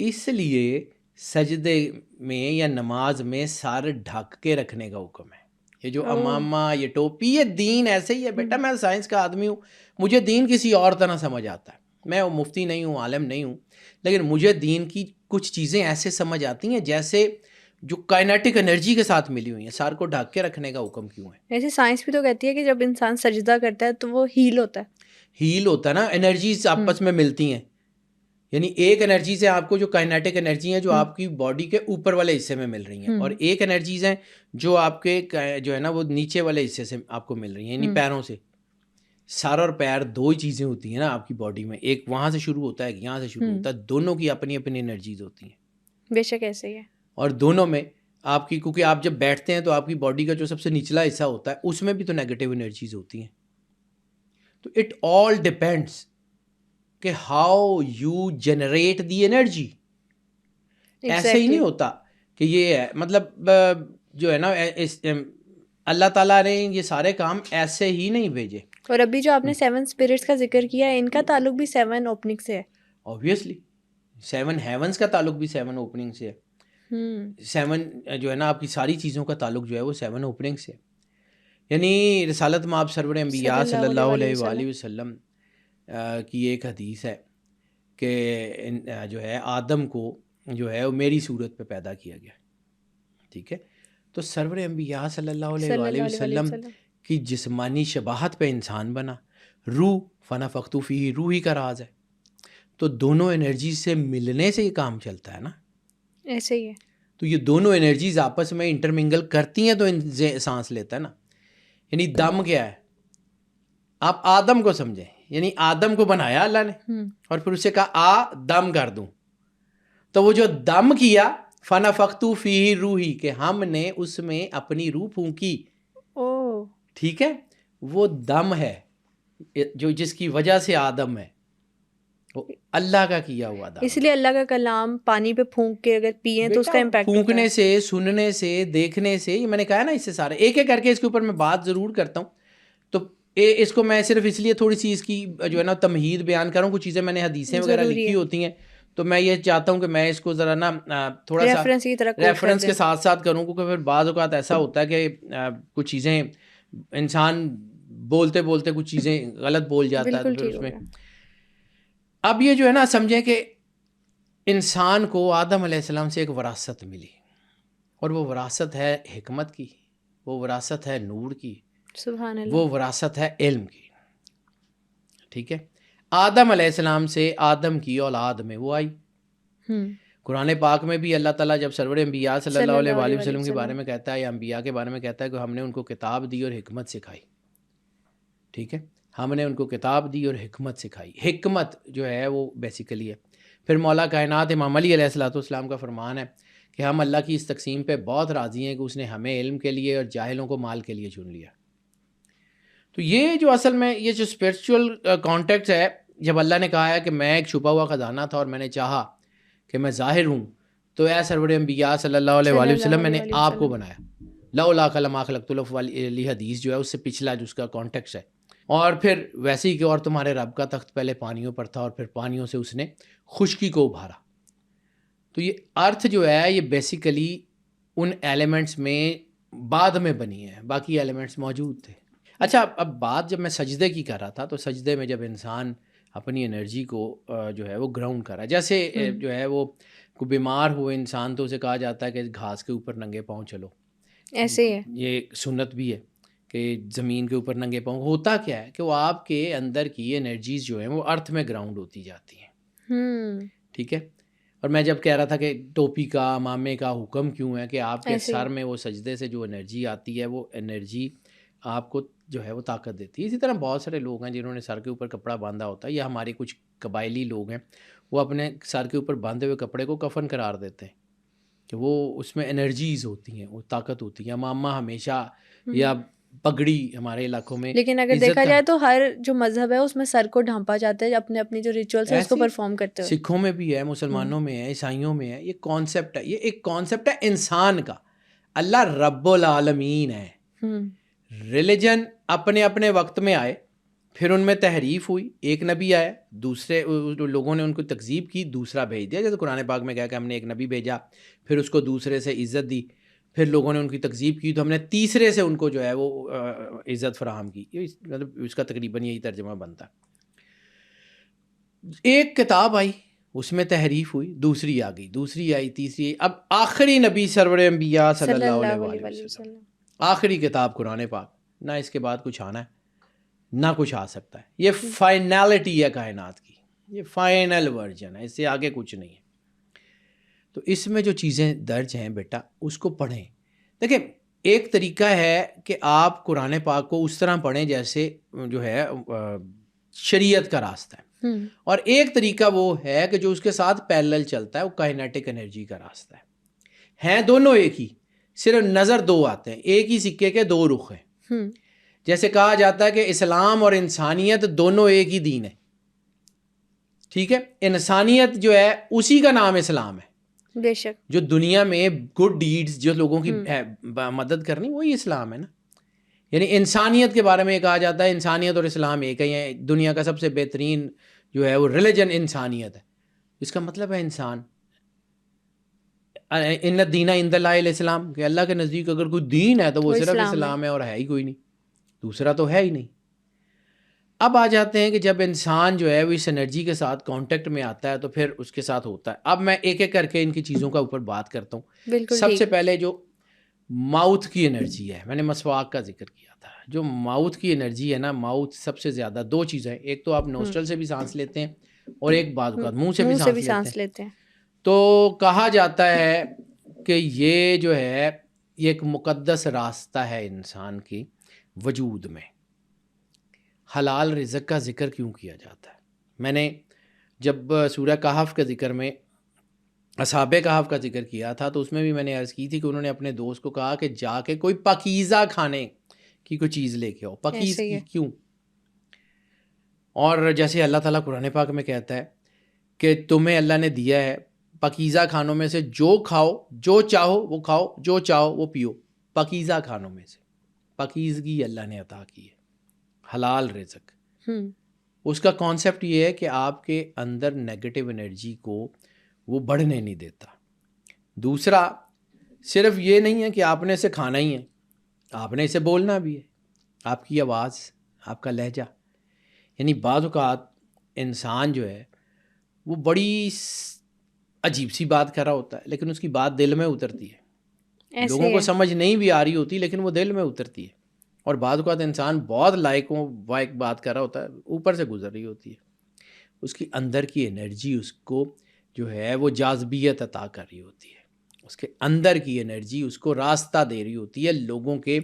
اس لیے سجدے میں یا نماز میں سر ڈھک کے رکھنے کا حکم ہے۔ یہ جو امامہ، یہ ٹوپی، یہ دین ایسے ہی ہے بیٹا۔ میں سائنس کا آدمی ہوں، مجھے دین کسی اور طرح سمجھ آتا ہے، میں مفتی نہیں ہوں، عالم نہیں ہوں، لیکن مجھے دین کی کچھ چیزیں ایسے سمجھ آتی ہیں جیسے جو کائنیٹک انرجی کے ساتھ ملی ہوئی ہیں۔ سر کو ڈھک کے رکھنے کا حکم کیوں ہے؟ ایسے سائنس بھی تو کہتی ہے کہ جب انسان سجدہ کرتا ہے تو وہ ہیل ہوتا ہے، ہیل ہوتا ہے نا، انرجیز آپس میں ملتی ہیں۔ یعنی ایک انرجی سے آپ کو جو کائنیٹک انرجی ہیں جو آپ کی باڈی کے اوپر والے حصے میں مل رہی ہیں، اور ایک انرجیز ہیں جو آپ کے جو ہے نا وہ نیچے والے حصے سے آپ کو مل رہی ہیں، یعنی پیروں سے۔ سر اور پیر دو ہی چیزیں ہوتی ہیں نا آپ کی باڈی میں، ایک وہاں سے شروع ہوتا ہے ایک یہاں سے شروع ہوتا ہے، دونوں کی اپنی اپنی انرجیز ہوتی ہیں۔ بے شک ایسے ہی ہے۔ اور دونوں میں آپ کی، کیونکہ آپ جب بیٹھتے ہیں تو آپ کی باڈی کا جو سب سے نچلا حصہ ہوتا ہے اس میں بھی تو نیگیٹو انرجیز ہوتی ہیں۔ تو اٹ آل ڈپینڈس کہ how you generate the energy. ایسے ہی نہیں ہوتا کہ یہ ہے، مطلب جو ہے نا اللہ تعالیٰ نے یہ سارے کام ایسے ہی نہیں بھیجے۔ اور ابھی جو آپ نے 7 اسپرٹس کا ذکر کیا ہے، ان کا تعلق بھی 7 اوپننگ سے ہے۔ اوبویسلی 7 ہیونز کا تعلق بھی 7 اوپننگ سے ہے۔ 7 جو ہے نا آپ کی ساری چیزوں کا تعلق جو ہے وہ 7 اوپننگ سے ہے۔ یعنی رسالت مآب سرور انبیاء صلی اللہ علیہ وآلہ وسلم کی ایک حدیث ہے کہ جو ہے آدم کو جو ہے وہ میری صورت پہ پیدا کیا گیا، ٹھیک ہے؟ تو سرور انبیاء صلی اللہ علیہ وآلہ وسلم کی جسمانی شباہت پہ انسان بنا، روح فنفخت فیہ، روح ہی کا راز ہے۔ تو دونوں انرجیز سے ملنے سے یہ کام چلتا ہے نا، ایسے ہی ہے۔ تو یہ دونوں انرجیز آپس میں انٹرمنگل کرتی ہیں تو سانس لیتا ہے نا۔ یعنی دم کیا ہے؟ آپ آدم کو سمجھیں، یعنی آدم کو بنایا اللہ نے اور پھر اسے کہا آ دم کر دوں، تو وہ جو دم کیا فنفخت فیہ روحی، کہ ہم نے اس میں اپنی روح پھونکی، ٹھیک ہے؟ وہ دم ہے جو جس کی وجہ سے آدم ہے، وہ اللہ کا کیا ہوا دم۔ اس لیے اللہ کا کلام پانی پہ پھونک کے اگر پیئیں تو اس کا امپیکٹ پھونکنے سے، سننے سے، دیکھنے سے، یہ میں نے کہا نا اس سے سارے ایک ایک کر کے اس کے اوپر میں بات ضرور کرتا ہوں۔ تو اس کو میں صرف اس لیے تھوڑی سی اس کی جو ہے نا تمہید بیان کروں، کچھ چیزیں میں نے حدیثیں وغیرہ لکھی ہوتی ہیں تو میں یہ چاہتا ہوں کہ میں اس کو ذرا نا تھوڑا سا ریفرنس کے ساتھ ساتھ کروں، کیونکہ پھر بعض اوقات ایسا ہوتا ہے کہ کچھ چیزیں انسان بولتے بولتے کچھ چیزیں غلط بول جاتا ہے، تو پھر اس میں اب یہ جو ہے نا سمجھیں کہ انسان کو آدم علیہ السلام سے ایک وراثت ملی، اور وہ وراثت ہے حکمت کی، وہ وراثت ہے نور کی، سبحان اللہ. وہ وراثت ہے علم کی. ٹھیک ہے، آدم علیہ السلام سے آدم کی اولاد میں وہ آئی. قرآن پاک میں بھی اللہ تعالیٰ جب سرور انبیاء صلی اللہ علیہ وآلہ وسلم کے بارے میں کہتا ہے یا انبیاء کے بارے میں کہتا ہے کہ ہم نے ان کو کتاب دی اور حکمت سکھائی. ٹھیک ہے، ہم نے ان کو کتاب دی اور حکمت سکھائی. حکمت جو ہے وہ بیسیکلی ہے. پھر مولا کائنات امام علی علیہ السلام کا فرمان ہے کہ ہم اللہ کی اس تقسیم پہ بہت راضی ہیں کہ اس نے ہمیں علم کے لیے اور جاہلوں کو مال کے لیے چن لیا. تو یہ جو اصل میں یہ جو اسپرچول کانٹیکٹ ہے، جب اللہ نے کہا ہے کہ میں ایک چھپا ہوا خزانہ تھا اور میں نے چاہا کہ میں ظاہر ہوں، تو اے سرور انبیاء صلی اللہ علیہ وآلہ وسلم میں نے آپ کو بنایا. لولا ما خلقت الارض والی حدیث جو ہے اس سے پچھلا جو اس کا کانٹیکس ہے. اور پھر ویسے ہی کہ اور تمہارے رب کا تخت پہلے پانیوں پر تھا اور پھر پانیوں سے اس نے خشکی کو ابھارا. تو یہ ارتھ جو ہے یہ بیسیکلی ان ایلیمنٹس میں بعد میں بنی ہے، باقی ایلیمنٹس موجود تھے. اچھا، اب بات جب میں سجدے کی کر رہا تھا تو سجدے میں جب انسان اپنی انرجی کو جو ہے وہ گراؤنڈ کر رہا ہے، جیسے جو ہے وہ کوئی بیمار ہوئے انسان تو اسے کہا جاتا ہے کہ گھاس کے اوپر ننگے پاؤں چلو. ایسے ہے، یہ سنت بھی ہے کہ زمین کے اوپر ننگے پاؤں. ہوتا کیا ہے کہ وہ آپ کے اندر کی انرجیز جو ہیں وہ ارتھ میں گراؤنڈ ہوتی جاتی ہیں. ٹھیک ہے، اور میں جب کہہ رہا تھا کہ ٹوپی کا امامے کا حکم کیوں ہے کہ آپ کے سر میں وہ سجدے سے جو انرجی آتی ہے وہ انرجی آپ کو جو ہے وہ طاقت دیتی ہے. اسی طرح بہت سارے لوگ ہیں جنہوں نے سر کے اوپر کپڑا باندھا ہوتا ہے، یا ہمارے کچھ قبائلی لوگ ہیں وہ اپنے سر کے اوپر باندھے ہوئے کپڑے کو کفن قرار دیتے ہیں کہ وہ اس میں انرجیز ہوتی ہیں، وہ طاقت ہوتی ہے. امامہ ہمیشہ یا پگڑی ہمارے علاقوں میں، لیکن اگر دیکھا جائے تو ہر جو مذہب ہے اس میں سر کو ڈھانپا جاتا ہے، اپنے اپنی جو ریچولس ہیں اس کو پرفارم کرتے ہوئے. سکھوں میں بھی ہے، مسلمانوں میں ہے، عیسائیوں میں ہے. یہ کانسیپٹ ہے، یہ ایک کانسیپٹ ہے انسان کا. اللہ رب العالمین ہے. ریلیجن اپنے اپنے وقت میں آئے، پھر ان میں تحریف ہوئی، ایک نبی آیا، دوسرے لوگوں نے ان کو تکذیب کی، دوسرا بھیج دیا. جیسے قرآن پاک میں کہا کہ ہم نے ایک نبی بھیجا، پھر اس کو دوسرے سے عزت دی، پھر لوگوں نے ان کی تکذیب کی تو ہم نے تیسرے سے ان کو جو ہے وہ عزت فراہم کی. مطلب اس کا تقریباً یہی ترجمہ بنتا. ایک کتاب آئی، اس میں تحریف ہوئی، دوسری آ گئی، دوسری آئی، تیسری آئی. اب آخری نبی سرور انبیاء صلی اللہ علیہ وسلم، آخری کتاب قرآن پاک. نہ اس کے بعد کچھ آنا ہے نہ کچھ آ سکتا ہے. یہ فائنلٹی ہے کائنات کی، یہ فائنل ورژن ہے، اس سے آگے کچھ نہیں ہے. تو اس میں جو چیزیں درج ہیں بیٹا اس کو پڑھیں. دیکھیں، ایک طریقہ ہے کہ آپ قرآن پاک کو اس طرح پڑھیں جیسے جو ہے شریعت کا راستہ ہے، اور ایک طریقہ وہ ہے کہ جو اس کے ساتھ پیرلل چلتا ہے، وہ کائنیٹک انرجی کا راستہ ہے. ہیں دونوں ایک ہی، صرف نظر دو آتے ہیں، ایک ہی سکے کے دو رخ ہیں. جیسے کہا جاتا ہے کہ اسلام اور انسانیت دونوں ایک ہی دین ہے. ٹھیک ہے، انسانیت جو ہے اسی کا نام اسلام ہے. بے شک، جو دنیا میں گڈ ڈیڈز جو لوگوں کی مدد کرنی وہی اسلام ہے نا. یعنی انسانیت کے بارے میں یہ کہا جاتا ہے انسانیت اور اسلام ایک ہے. دنیا کا سب سے بہترین جو ہے وہ ریلیجن انسانیت ہے. اس کا مطلب ہے انسان. ان الدین عند اللہ الاسلام، کہ اللہ کے نزدیک اگر کوئی دین ہے تو وہ صرف اسلام ہے، اور ہے ہی کوئی نہیں، دوسرا تو ہے ہی نہیں. اب آ جاتے ہیں کہ جب انسان جو ہے وہ اس انرجی کے ساتھ کانٹیکٹ میں آتا ہے تو پھر اس کے ساتھ ہوتا ہے. اب میں ایک ایک کر کے ان کی چیزوں کا اوپر بات کرتا ہوں. سب سے پہلے جو ماؤتھ کی انرجی ہے، میں نے مسواک کا ذکر کیا تھا. جو ماؤتھ کی انرجی ہے نا، ماؤتھ سب سے زیادہ دو چیزیں، ایک تو آپ نوسٹرل سے بھی سانس لیتے ہیں اور ایک بعض اوقات منہ سے بھی سانس لیتے ہیں. تو کہا جاتا ہے کہ یہ جو ہے یہ ایک مقدس راستہ ہے انسان کی وجود میں. حلال رزق کا ذکر کیوں کیا جاتا ہے؟ میں نے جب سورہ کہف کے ذکر میں اصحاب کہف کا ذکر کیا تھا تو اس میں بھی میں نے عرض کی تھی کہ انہوں نے اپنے دوست کو کہا کہ جا کے کوئی پاکیزہ کھانے کی کوئی چیز لے کے آؤ. پاکیز کی کیوں؟ اور جیسے اللہ تعالیٰ قرآن پاک میں کہتا ہے کہ تمہیں اللہ نے دیا ہے پاکیزہ کھانوں میں سے جو کھاؤ، جو چاہو وہ کھاؤ، جو چاہو وہ پیو. پاکیزہ کھانوں میں سے پاکیزگی اللہ نے عطا کی ہے، حلال رزق. اس کا کانسیپٹ یہ ہے کہ آپ کے اندر نیگیٹو انرجی کو وہ بڑھنے نہیں دیتا. دوسرا صرف یہ نہیں ہے کہ آپ نے اسے کھانا ہی ہے، آپ نے اسے بولنا بھی ہے. آپ کی آواز، آپ کا لہجہ، یعنی بعض اوقات انسان جو ہے وہ بڑی عجیب سی بات کر رہا ہوتا ہے لیکن اس کی بات دل میں اترتی ہے، لوگوں کو سمجھ نہیں بھی آ رہی ہوتی لیکن وہ دل میں اترتی ہے. اور بعض اوقات انسان بہت لائق بات کر رہا ہوتا ہے، اوپر سے گزر رہی ہوتی ہے، اس کی اندر کی انرجی اس کو جو ہے وہ جاذبیت عطا کر رہی ہوتی ہے، اس کے اندر کی انرجی اس کو راستہ دے رہی ہوتی ہے لوگوں کے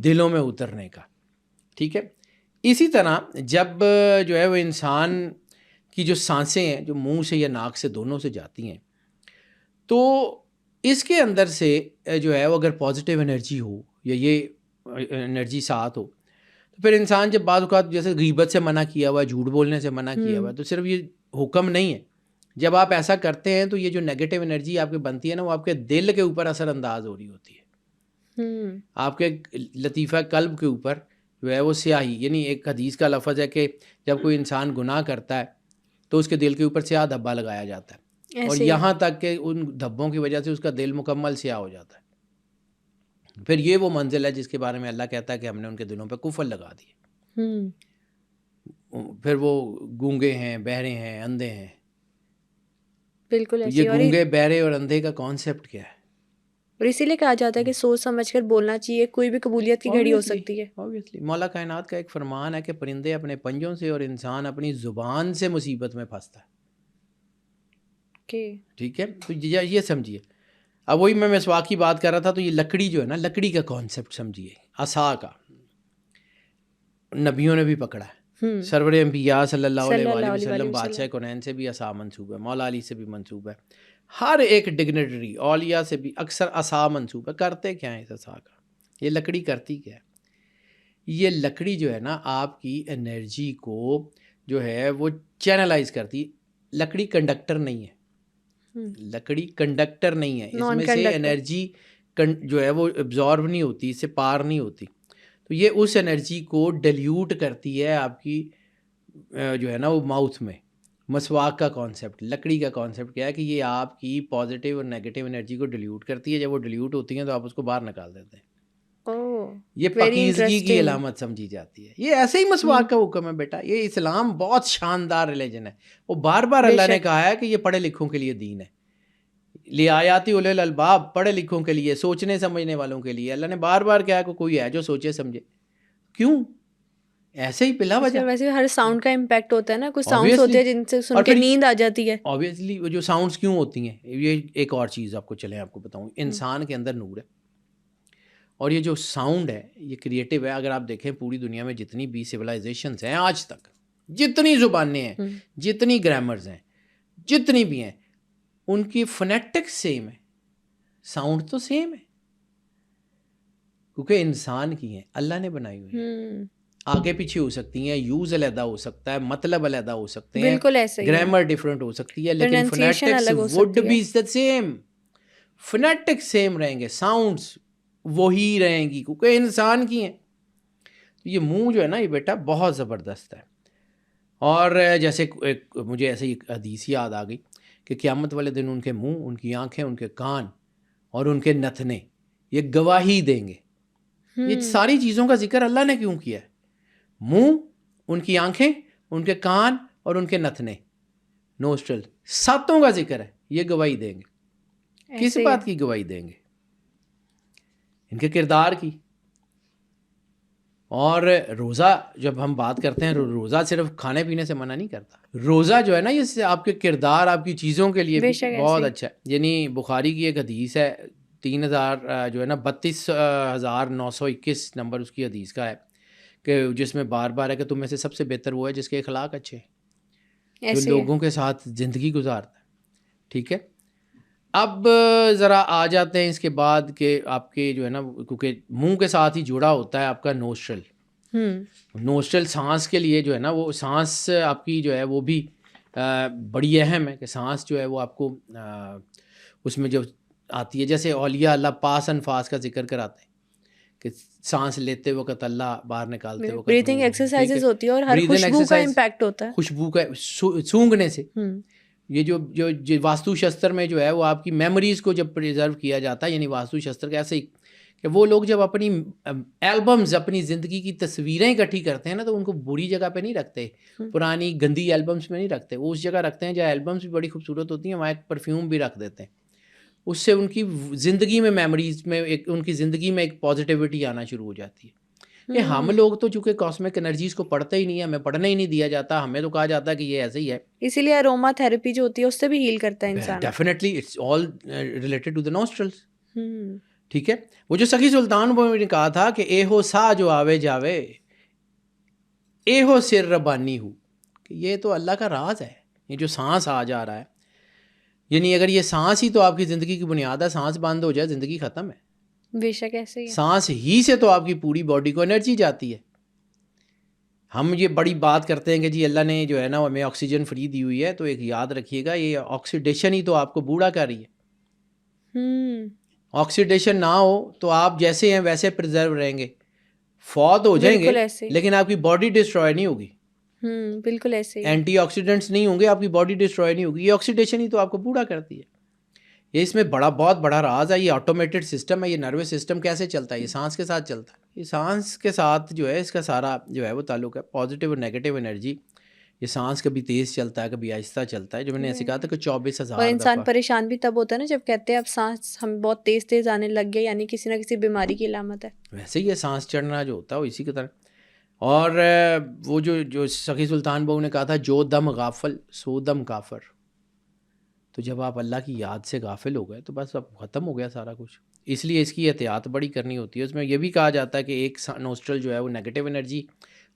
دلوں میں اترنے کا. ٹھیک ہے. اسی طرح جب جو ہے وہ انسان کی جو سانسیں ہیں جو منہ سے یا ناک سے دونوں سے جاتی ہیں تو اس کے اندر سے جو ہے وہ اگر پازیٹیو انرجی ہو یا یہ انرجی ساتھ ہو تو پھر انسان جب بعض اوقات جیسے غیبت سے منع کیا ہوا ہے، جھوٹ بولنے سے منع کیا ہوا ہے، تو صرف یہ حکم نہیں ہے. جب آپ ایسا کرتے ہیں تو یہ جو نیگیٹو انرجی آپ کے بنتی ہے نا وہ آپ کے دل کے اوپر اثر انداز ہو رہی ہوتی ہے، آپ کے لطیفہ قلب کے اوپر جو ہے وہ سیاہی، یعنی ایک حدیث کا لفظ ہے کہ جب کوئی انسان گناہ کرتا ہے تو اس کے دل کے اوپر سیاہ دھبا لگایا جاتا ہے اور یہاں تک کہ ان دھبوں کی وجہ سے اس کا دل مکمل سیاہ ہو جاتا ہے. پھر یہ وہ منزل ہے جس کے بارے میں اللہ کہتا ہے کہ ہم نے ان کے دلوں پہ کفر لگا دیے. پھر وہ گونگے ہیں، بہرے ہیں، اندھے ہیں. بالکل یہ گونگے، بہرے اور اندھے کا کانسیپٹ کیا ہے؟ اور اسی لیے کہا جاتا ہے کہ سوچ سمجھ کر بولنا چاہیے، کوئی بھی قبولیت کی گھڑی ہو سکتی ہے. Obviously مولا کائنات کا ایک فرمان ہے کہ پرندے اپنے پنجوں سے اور انسان اپنی زبان سے مصیبت میں پھنستا ہے. ٹھیک ہے، تو یہ سمجھیے. اب وہی میں مسواک کی بات کر رہا تھا، تو یہ لکڑی جو ہے نا، لکڑی کا کانسیپٹ سمجھیے، عصا کا نبیوں نے بھی پکڑا ہے. سرور انبیاء صلی اللہ علیہ وآلہ وسلم بادشاہ کونین سے بھی عصا منسوب ہے، مولا علی سے بھی منسوب ہے، ہر ایک ڈگنیٹری اولیاء سے بھی اکثر عصا منسوب ہے. کرتے کیا ہے اس عصا کا؟ یہ لکڑی کرتی کیا ہے؟ یہ لکڑی جو ہے نا آپ کی انرجی کو جو ہے وہ چینلائز کرتی. لکڑی کنڈکٹر نہیں ہے، لکڑی کنڈکٹر نہیں ہے، اس میں سے انرجی جو ہے وہ ابزارب نہیں ہوتی، اس سے پار نہیں ہوتی. تو یہ اس انرجی کو ڈیلیوٹ کرتی ہے آپ کی جو ہے نا وہ ماؤتھ میں. مسواک کا کانسیپٹ، لکڑی کا کانسیپٹ کیا ہے کہ یہ آپ کی پازیٹیو اور نیگیٹو انرجی کو ڈیلیوٹ کرتی ہے. جب وہ ڈیلیوٹ ہوتی ہیں تو آپ اس کو باہر نکال دیتے ہیں. یہ پاکیزگی کی علامت سمجھی جاتی ہے. یہ ایسے ہی مسواک کا حکم ہے بیٹا. یہ اسلام بہت شاندار ریلیجن ہے. وہ بار بار اللہ نے کہا ہے کہ یہ پڑھے لکھوں کے لیے دین ہے، لآیاتی اولی الالباب، پڑھے لکھوں کے لیے، سوچنے سمجھنے والوں کے لیے. اللہ نے بار بار کہا کہ کوئی ہے جو سوچے سمجھے. کیوں؟ ایسے ہی بلا وجہ. ویسے ہر ساؤنڈ کا امپیکٹ ہوتا ہے نا، کچھ ساؤنڈز ہوتے ہیں جن سے سن کے نیند آ جاتی ہے. obviously وہ جو ساؤنڈز کیوں ہوتی ہیں، یہ ایک اور چیز آپ کو بتاؤں. انسان کے اندر نور ہے اور یہ جو ساؤنڈ ہے یہ کریٹیو ہے. اگر آپ دیکھیں پوری دنیا میں جتنی بھی سویلائزیشنز ہیں آج تک، جتنی زبانیں ہیں، جتنی گرامرز ہیں، جتنی بھی ہیں، ان کی فنیٹک سیم ہے، ساؤنڈ تو سیم ہے، کیونکہ انسان کی ہیں، اللہ نے بنائی ہوئی ہیں. آگے پیچھے ہو سکتی ہیں، یوز علیحدہ ہو سکتا ہے، مطلب علیحدہ ہو سکتے ہیں، گرامر ڈیفرنٹ ہو سکتی ہے، لیکن phonetics would be the same. Phonetic same رہیں گے، ساؤنڈز وہی رہیں گی کیونکہ انسان کی ہیں. یہ منہ جو ہے نا یہ بیٹا بہت زبردست ہے. اور جیسے مجھے ایسے ہی حدیث یاد آ گئی کہ قیامت والے دن ان کے منہ، ان کی آنکھیں، ان کے کان اور ان کے نتنے یہ گواہی دیں گے. یہ ساری چیزوں کا ذکر اللہ نے کیوں کیا ہے؟ منہ، ان کی آنکھیں، ان کے کان اور ان کے نتنے، نوسٹرل، ساتوں کا ذکر ہے. یہ گواہی دیں گے. کس بات کی گواہی دیں گے؟ ان کے کردار کی. اور روزہ جب ہم بات کرتے ہیں، روزہ صرف کھانے پینے سے منع نہیں کرتا. روزہ جو ہے نا یہ آپ کے کردار، آپ کی چیزوں کے لیے بہت اچھا ہے. یعنی بخاری کی ایک حدیث ہے 3000 جو ہے نا 32,921 نمبر اس کی حدیث کا ہے کہ جس میں بار بار ہے کہ تم میں سے سب سے بہتر وہ ہے جس کے اخلاق اچھے ہیں، جو لوگوں کے ساتھ زندگی گزارتا ہے. ٹھیک ہے. اب ذرا آ جاتے ہیں اس کے بعد کہ آپ کے جو ہے نا، کیونکہ منہ کے ساتھ ہی جڑا ہوتا ہے آپ کا نوسٹرل. نوسٹرل سانس کے لیے جو ہے نا، وہ سانس آپ کی جو ہے وہ بھی بڑی اہم ہے کہ سانس جو ہے وہ آپ کو اس میں جو آتی ہے، جیسے اولیاء اللہ پاس انفاس کا ذکر کراتے ہیں کہ سانس لیتے وقت اللہ، باہر نکالتے وقت. بریتھنگ ایکسرسائزز ہوتی ہے اور ہر خوشبو کا امپیکٹ ہوتا ہے. خوشبو کا سونگھنے سے یہ جو واسطو شستر میں جو ہے وہ آپ کی میموریز کو جب پریزرو کیا جاتا ہے، یعنی واسطو شستر کا ایسے ہی کہ وہ لوگ جب اپنی البمز، اپنی زندگی کی تصویریں اکٹھی کرتے ہیں نا، تو ان کو بری جگہ پہ نہیں رکھتے، پرانی گندی البمز میں نہیں رکھتے، وہ اس جگہ رکھتے ہیں جہاں البمز بھی بڑی خوبصورت ہوتی ہیں، وہاں ایک پرفیوم بھی رکھ دیتے ہیں. اس سے ان کی زندگی میں میموریز میں ان کی زندگی میں ایک پازیٹیوٹی آنا شروع ہو جاتی ہے. یہ ہم لوگ تو چونکہ کاسمک انرجیز کو پڑھتے ہی نہیں ہے، ہمیں پڑھنے ہی نہیں دیا جاتا، ہمیں تو کہا جاتا ہے کہ یہ ایسے ہی ہے. اسی لیے اروما تھراپی جو ہوتی ہے اس سے بھی ہیل کرتا ہے انسان. Definitely it's all related to the nostrils. ٹھیک ہے. وہ جو سخی سلطان نے کہا تھا کہ اے ہو سا جو آوے جاوے، اے ہو سر ربانی ہو، کہ یہ تو اللہ کا راز ہے، یہ جو سانس آ جا رہا ہے، یعنی اگر یہ سانس ہی تو آپ کی زندگی کی بنیاد ہے، سانس بند ہو جائے زندگی ختم ہے. بے شک ایسے ہی ہے. سانس ہی سے تو آپ کی پوری باڈی کو انرجی جاتی ہے. ہم یہ بڑی بات کرتے ہیں کہ جی اللہ نے جو ہے نا ہمیں آکسیجن فری دی ہوئی ہے، تو ایک یاد رکھیے گا یہ آکسیڈیشن ہی تو آپ کو بوڑھا کر رہی ہے. آکسیڈیشن نہ ہو تو آپ جیسے ہیں ویسے پرزرو رہیں گے، فوت ہو جائیں گے لیکن آپ کی باڈی ڈسٹروائے نہیں ہوگی. بالکل ایسے ہی. اینٹی آکسیڈنٹس نہیں ہوں گے، آپ کی باڈی ڈسٹروائے نہیں ہوگی. یہ آکسیڈیشن ہی تو آپ کو بوڑھا کرتی ہے. یہ اس میں بہت بڑا راز ہے. یہ آٹومیٹڈ سسٹم ہے. یہ نروس سسٹم کیسے چلتا ہے؟ یہ سانس کے ساتھ چلتا ہے. یہ سانس کے ساتھ جو ہے اس کا سارا جو ہے وہ تعلق ہے. پازیٹیو اور نیگیٹو انرجی، یہ سانس کبھی تیز چلتا ہے کبھی آہستہ چلتا ہے. جو میں نے ایسے کہا تھا کہ 24,000 اور انسان پریشان بھی تب ہوتا ہے نا جب کہتے ہیں اب سانس ہم بہت تیز آنے لگ گئے، یعنی کسی نہ کسی بیماری کی علامت ہے. ویسے ہی یہ سانس چڑھنا جو ہوتا ہے وہ اسی کی طرح. اور وہ جو سخی سلطان بہو نے کہا تھا جو دم غافل سو دم کافر، تو جب آپ اللہ کی یاد سے غافل ہو گئے تو بس اب ختم ہو گیا سارا کچھ. اس لیے اس کی احتیاط بڑی کرنی ہوتی ہے. اس میں یہ بھی کہا جاتا ہے کہ ایک نوسٹرل جو ہے وہ نیگیٹو انرجی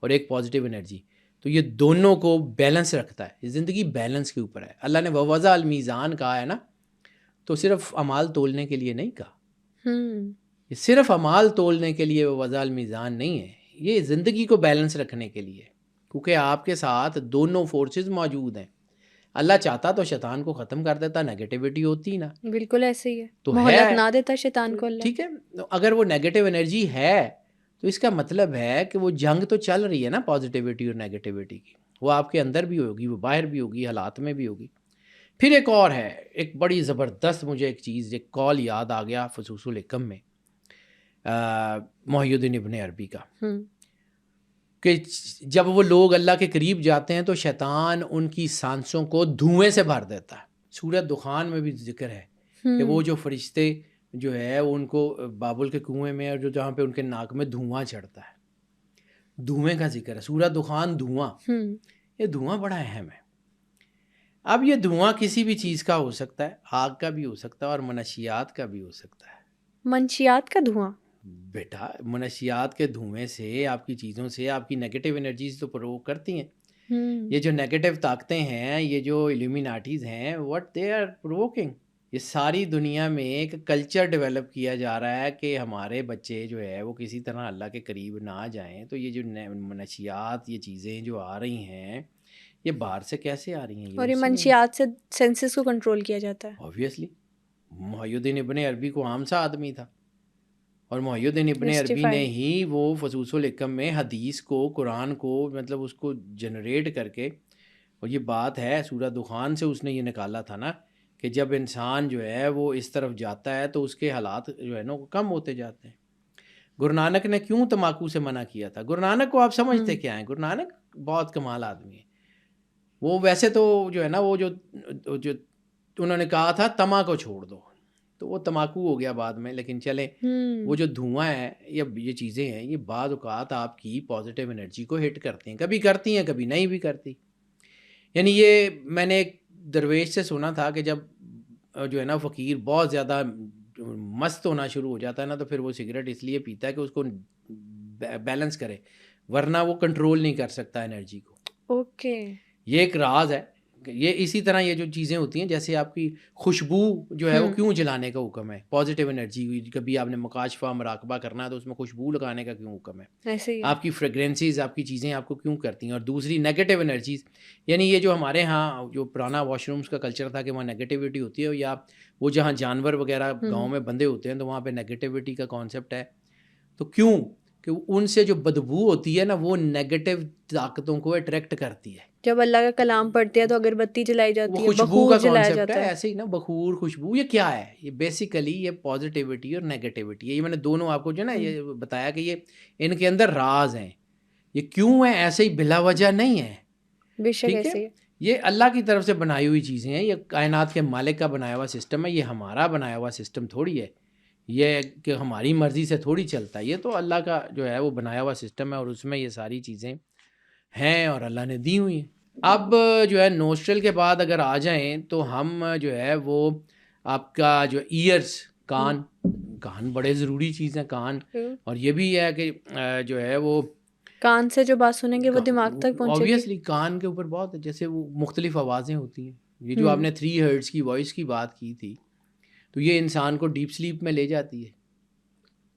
اور ایک پازیٹیو انرجی، تو یہ دونوں کو بیلنس رکھتا ہے. یہ زندگی بیلنس کے اوپر ہے. اللہ نے ووضع المیزان کہا ہے نا، تو صرف اعمال تولنے کے لیے نہیں کہا. یہ صرف اعمال تولنے کے لیے ووضع المیزان نہیں ہے، یہ زندگی کو بیلنس رکھنے کے لیے، کیونکہ آپ کے ساتھ دونوں فورسز موجود ہیں. اللہ چاہتا تو شیطان کو ختم کر دیتا، نیگیٹیوٹی ہوتی نا. بالکل ایسے ہی ہے، تو مہلت نہ دیتا شیطان کو اللہ. ٹھیک ہے. اگر وہ نیگیٹو انرجی ہے تو اس کا مطلب ہے کہ وہ جنگ تو چل رہی ہے نا پازیٹیوٹی اور نیگیٹیوٹی کی. وہ آپ کے اندر بھی ہوگی، وہ باہر بھی ہوگی، حالات میں بھی ہوگی. پھر ایک اور ہے، ایک بڑی زبردست مجھے ایک چیز، ایک کال یاد آ گیا فصوص الحکم میں محی الدین ابن عربی کا، کہ جب وہ لوگ اللہ کے قریب جاتے ہیں تو شیطان ان کی سانسوں کو دھوئیں سے بھر دیتا ہے. سورۃ دخان میں بھی ذکر ہے کہ وہ جو فرشتے جو ہے وہ ان کو بابل کے کنویں میں، اور جو جہاں پہ ان کے ناک میں دھواں چڑھتا ہے، دھوئیں کا ذکر ہے. سورۃ دخان دھواں، یہ دھواں بڑا اہم ہے. اب یہ دھواں کسی بھی چیز کا ہو سکتا ہے، آگ کا بھی ہو سکتا ہے اور منشیات کا بھی ہو سکتا ہے. منشیات کا دھواں؟ بیٹا منشیات کے دھوئیں سے، آپ کی چیزوں سے آپ کی نیگیٹو انرجیز تو پروک کرتی ہیں. یہ جو نیگیٹو طاقتیں ہیں، یہ جو ایلومیناٹیز ہیں، واٹ دے آر پرووکنگ. یہ ساری دنیا میں ایک کلچر ڈیولپ کیا جا رہا ہے کہ ہمارے بچے جو ہے وہ کسی طرح اللہ کے قریب نہ جائیں. تو یہ جو منشیات، یہ چیزیں جو آ رہی ہیں، یہ باہر سے کیسے آ رہی ہیں؟ اور یہ منشیات سے سینسز کو کنٹرول کیا جاتا ہے. آبویسلی محی الدین ابن عربی کو عام سا آدمی تھا، اور محی الدین ابن عربی نے ہی وہ فصوص الحکم میں حدیث کو، قرآن کو، مطلب اس کو جنریٹ کر کے، اور یہ بات ہے سورۃ دخان سے اس نے یہ نکالا تھا نا کہ جب انسان جو ہے وہ اس طرف جاتا ہے تو اس کے حالات جو ہے نا وہ کم ہوتے جاتے ہیں. گرو نانک نے کیوں تمباکو سے منع کیا تھا؟ گرو نانک کو آپ سمجھتے کیا ہیں؟ گرو نانک بہت کمال آدمی ہے. وہ ویسے تو جو ہے نا وہ جو انہوں نے کہا تھا تما کو چھوڑ دو، تو وہ تمباکو ہو گیا بعد میں. لیکن چلیں، وہ جو دھواں ہے یا یہ چیزیں ہیں، یہ بعض اوقات آپ کی پازیٹیو انرجی کو ہٹ کرتی ہیں. کبھی کرتی ہیں، کبھی نہیں بھی کرتی. یعنی یہ میں نے ایک درویش سے سنا تھا کہ جب جو ہے نا فقیر بہت زیادہ مست ہونا شروع ہو جاتا ہے نا، تو پھر وہ سگریٹ اس لیے پیتا ہے کہ اس کو بیلنس کرے، ورنہ وہ کنٹرول نہیں کر سکتا انرجی کو. اوکے. یہ ایک راز ہے. یہ اسی طرح یہ جو چیزیں ہوتی ہیں، جیسے آپ کی خوشبو جو ہے وہ کیوں جلانے کا حکم ہے؟ پازیٹیو انرجی ہوئی. کبھی آپ نے مکاشفہ مراقبہ کرنا ہے تو اس میں خوشبو لگانے کا کیوں حکم ہے؟ آپ کی فریگرینسز، آپ کی چیزیں آپ کو کیوں کرتی ہیں؟ اور دوسری نیگیٹو انرجیز، یعنی یہ جو ہمارے ہاں جو پرانا واش رومز کا کلچر تھا کہ وہاں نیگیٹیوٹی ہوتی ہے، یا وہ جہاں جانور وغیرہ گاؤں میں بندے ہوتے ہیں تو وہاں پہ نیگیٹیوٹی کا کانسیپٹ ہے. تو کیوں کہ ان سے جو بدبو ہوتی ہے نا وہ نیگیٹو طاقتوں کو اٹریکٹ کرتی ہے. جب اللہ کا کلام پڑھتے ہیں تو اگربتی جلائی وہ جاتی ہے، خوشبو کا بخور جلایا کانسیپٹ جاتا ہے، ہے۔ ایسے ہی نا بخور خوشبو یہ کیا ہے؟ یہ بیسیکلی یہ پازیٹیوٹی اور نیگیٹیوٹی ہے، یہ میں نے دونوں آپ کو جو ہے نا یہ بتایا کہ یہ ان کے اندر راز ہیں، یہ کیوں ہیں ایسے ہی بلا وجہ نہیں ہے، بے شک ٹھیک ہے؟ ایسے ہی۔ یہ اللہ کی طرف سے بنائی ہوئی چیزیں ہیں، یہ کائنات کے مالک کا بنایا ہوا سسٹم ہے، یہ ہمارا بنایا ہوا سسٹم تھوڑی ہے، یہ کہ ہماری مرضی سے تھوڑی چلتا ہے، یہ تو اللہ کا جو ہے وہ بنایا ہوا سسٹم ہے اور اس میں یہ ساری چیزیں ہیں اور اللہ نے دی ہوئی ہیں۔ اب جو ہے نوسٹرل کے بعد اگر آ جائیں تو ہم جو ہے وہ آپ کا جو ایئرس کان بڑے ضروری چیز ہیں کان، اور یہ بھی ہے کہ جو ہے وہ کان سے جو بات سنیں گے وہ دماغ تک پہنچے گی۔ آبویسلی کان کے اوپر بہت جیسے وہ مختلف آوازیں ہوتی ہیں، یہ جو آپ نے 3 ہرٹز کی وائس کی بات کی تھی تو یہ انسان کو ڈیپ سلیپ میں لے جاتی ہے۔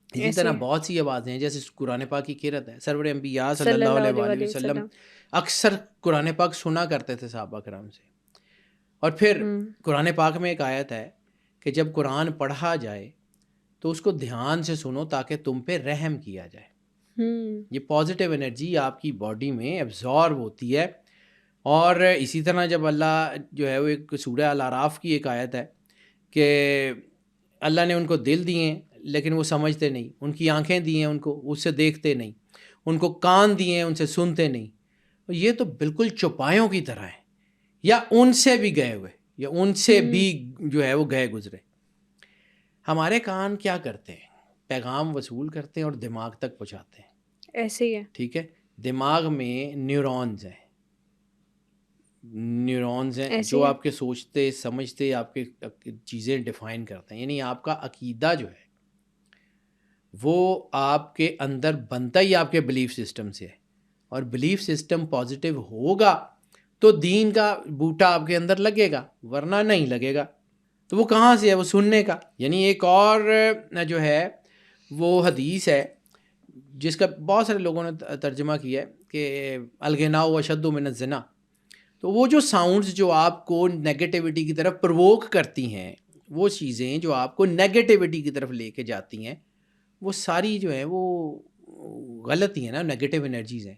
اسی طرح بہت سی آوازیں ہیں جیسے قرآن پاک کی قرأت ہے، سرور انبیاء صلی اللہ علیہ وآلہ وسلم اکثر قرآن پاک سنا کرتے تھے صحابہ کرام سے۔ اور پھر قرآن پاک میں ایک آیت ہے کہ جب قرآن پڑھا جائے تو اس کو دھیان سے سنو تاکہ تم پہ رحم کیا جائے۔ یہ پازیٹیو انرجی آپ کی باڈی میں ایبزارب ہوتی ہے۔ اور اسی طرح جب اللہ جو ہے وہ ایک سورہ الاعراف کی ایک آیت ہے کہ اللہ نے ان کو دل دیے ہیں لیکن وہ سمجھتے نہیں، ان کی آنکھیں دی ہیں ان کو، اس سے دیکھتے نہیں، ان کو کان دیے ہیں ان سے سنتے نہیں، یہ تو بالکل چوپایوں کی طرح ہے، یا ان سے بھی گئے ہوئے، یا ان سے بھی جو ہے وہ گئے گزرے۔ ہمارے کان کیا کرتے ہیں؟ پیغام وصول کرتے ہیں اور دماغ تک پہنچاتے ہیں، ایسے ہی ہے، ٹھیک ہے؟ دماغ میں نیورونز ہیں، نیورونز ہیں جو آپ کے سوچتے سمجھتے آپ کے چیزیں ڈیفائن کرتے ہیں، یعنی آپ کا عقیدہ جو ہے وہ آپ کے اندر بنتا ہی آپ کے بلیف سسٹم سے ہے، اور بلیف سسٹم پازیٹیو ہوگا تو دین کا بوٹا آپ کے اندر لگے گا، ورنہ نہیں لگے گا۔ تو وہ کہاں سے ہے؟ وہ سننے کا۔ یعنی ایک اور جو ہے وہ حدیث ہے جس کا بہت سارے لوگوں نے ترجمہ کیا ہے کہ الغناء اشد من الزنا، تو وہ جو ساؤنڈز جو آپ کو نیگیٹیوٹی کی طرف پرووک کرتی ہیں، وہ چیزیں جو آپ کو نیگیٹیوٹی کی طرف لے کے جاتی ہیں، وہ ساری جو ہیں وہ غلط ہی ہیں نا، نیگیٹیو انرجیز ہیں۔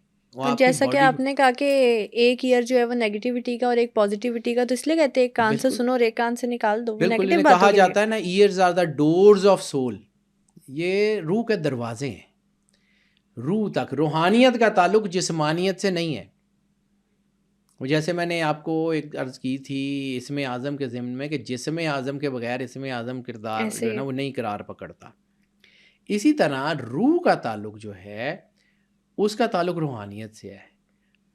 جیسا کہ آپ نے کہا کہ ایک ایئر جو ہے وہ نیگیٹیوٹی کا اور ایک پازیٹیوٹی کا، تو اس لیے کہتے ہیں ایک کان سے سنو اور ایک کان سے نکال دو، بالکل انہیں کہا جاتا ہے نا ears are the doors of soul, یہ روح کے دروازے ہیں، روح تک۔ روحانیت کا تعلق جسمانیت سے نہیں ہے۔ جیسے میں نے آپ کو ایک عرض کی تھی اسم اعظم کے ضمن میں کہ جسم اعظم کے بغیر اسم اعظم کردار جو ہے نا وہ نہیں قرار پکڑتا، اسی طرح روح کا تعلق جو ہے اس کا تعلق روحانیت سے ہے،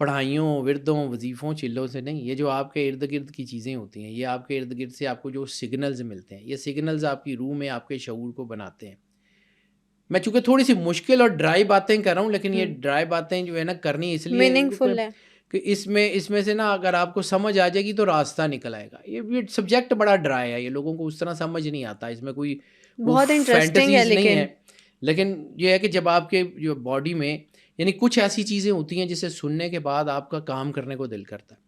پڑھائیوں، وردوں، وظیفوں، چلوں سے نہیں۔ یہ جو آپ کے ارد گرد کی چیزیں ہوتی ہیں، یہ آپ کے ارد گرد سے آپ کو جو سگنلز ملتے ہیں، یہ سگنلز آپ کی روح میں آپ کے شعور کو بناتے ہیں۔ میں چونکہ تھوڑی سی مشکل اور ڈرائی باتیں کر رہا ہوں، لیکن یہ ڈرائی باتیں جو ہے نا کرنی اس لیے میننگ فل ہے کہ اس میں سے نا اگر آپ کو سمجھ آ جائے گی تو راستہ نکل آئے گا۔ یہ سبجیکٹ بڑا ڈرائی ہے، یہ لوگوں کو اس طرح سمجھ نہیں آتا، اس میں کوئی بہت انٹرسٹنگ ہے نہیں ہے، لیکن یہ ہے کہ جب آپ کے جو باڈی میں یعنی کچھ ایسی چیزیں ہوتی ہیں جسے سننے کے بعد آپ کا کام کرنے کو دل کرتا ہے،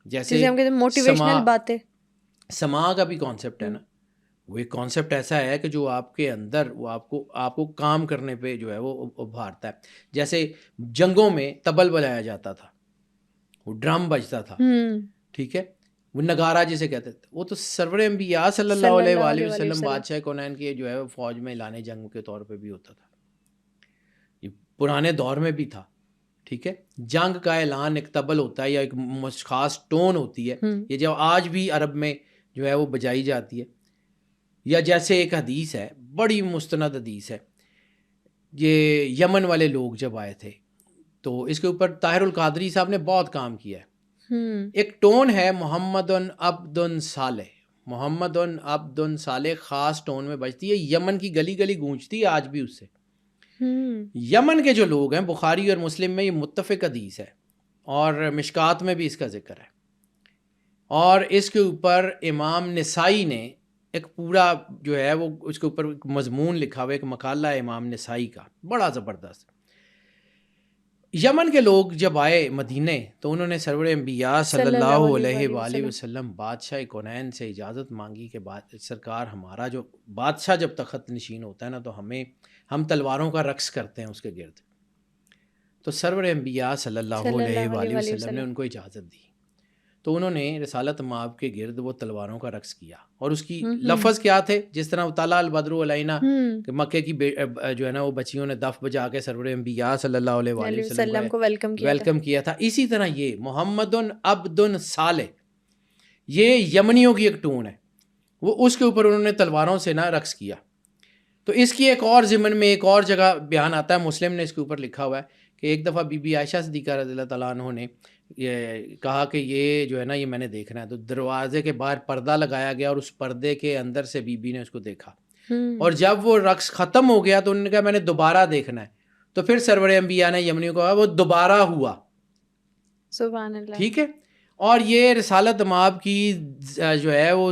جیسے ہم کہتے ہیں موٹیویشنل باتیں۔ سماع کا بھی کانسیپٹ ہے نا، وہ ایک کانسیپٹ ایسا ہے کہ جو آپ کے اندر وہ آپ کو کام کرنے پہ جو ہے وہ ابھارتا ہے۔ جیسے جنگوں میں طبل بجایا جاتا تھا، وہ ڈرم بجتا تھا، ٹھیک ہے، وہ نگارہ جسے کہتے تھے، وہ تو سرور انبیاء صلی اللہ علیہ وآلہ وسلم بادشاہ کونین کے جو ہے فوج میں اعلان جنگ کے طور پہ بھی ہوتا تھا، یہ پرانے دور میں بھی تھا، ٹھیک ہے۔ جنگ کا اعلان ایک طبل ہوتا ہے یا ایک خاص ٹون ہوتی ہے، یہ جو آج بھی عرب میں جو ہے وہ بجائی جاتی ہے۔ یا جیسے ایک حدیث ہے، بڑی مستند حدیث ہے، یہ یمن والے لوگ جب آئے تھے تو اس کے اوپر طاہر القادری صاحب نے بہت کام کیا ہے۔ ایک ٹون ہے محمد عبد صالح، محمد عبد صالح خاص ٹون میں بجتی ہے، یمن کی گلی گلی گونجتی ہے آج بھی اس سے۔ یمن کے جو لوگ ہیں، بخاری اور مسلم میں یہ متفق حدیث ہے اور مشکات میں بھی اس کا ذکر ہے، اور اس کے اوپر امام نسائی نے ایک پورا جو ہے وہ اس کے اوپر مضمون لکھا ہوا ہے، ایک مقالہ ہے امام نسائی کا، بڑا زبردست۔ یمن کے لوگ جب آئے مدینے تو انہوں نے سرور انبیاء صلی اللہ علیہ وآلہ وسلم بادشاہ کونین سے اجازت مانگی کہ سرکار ہمارا جو بادشاہ جب تخت نشین ہوتا ہے نا تو ہم تلواروں کا رقص کرتے ہیں اس کے گرد، تو سرور انبیاء صلی اللہ علیہ وآلہ وسلم نے ان کو اجازت دی، تو انہوں نے رسالت مآب کے گرد وہ تلواروں کا رقص کیا، اور اس کی لفظ کیا تھے، جس طرح طلع البدر علینا کہ مکے کی جو ہے نا وہ بچیوں نے دف بجا کے سرور انبیاء صلی اللہ علیہ وآلہ وسلم کو ویلکم کیا تھا، اسی طرح یہ محمد عبد صالح، یہ یمنیوں کی ایک ٹون ہے، وہ اس کے اوپر انہوں نے تلواروں سے نا رقص کیا. تو اس کی ایک اور ضمن میں ایک اور جگہ بیان آتا ہے، مسلم نے اس کے اوپر لکھا ہوا ہے کہ ایک دفعہ بی بی عائشہ صدیقہ رضی اللہ تعالیٰ عنہ نے یہ کہا کہ یہ جو ہے نا یہ میں نے دیکھنا ہے، تو دروازے کے باہر پردہ لگایا گیا اور اس پردے کے اندر سے بی بی نے اس کو دیکھا، اور جب وہ رقص ختم ہو گیا تو انہوں نے کہا میں نے دوبارہ دیکھنا ہے، تو پھر سرور انبیاء نے یمنیوں کو کہا وہ دوبارہ ہوا. سبحان اللہ. ٹھیک ہے. اور یہ رسالت مآب کی جو ہے وہ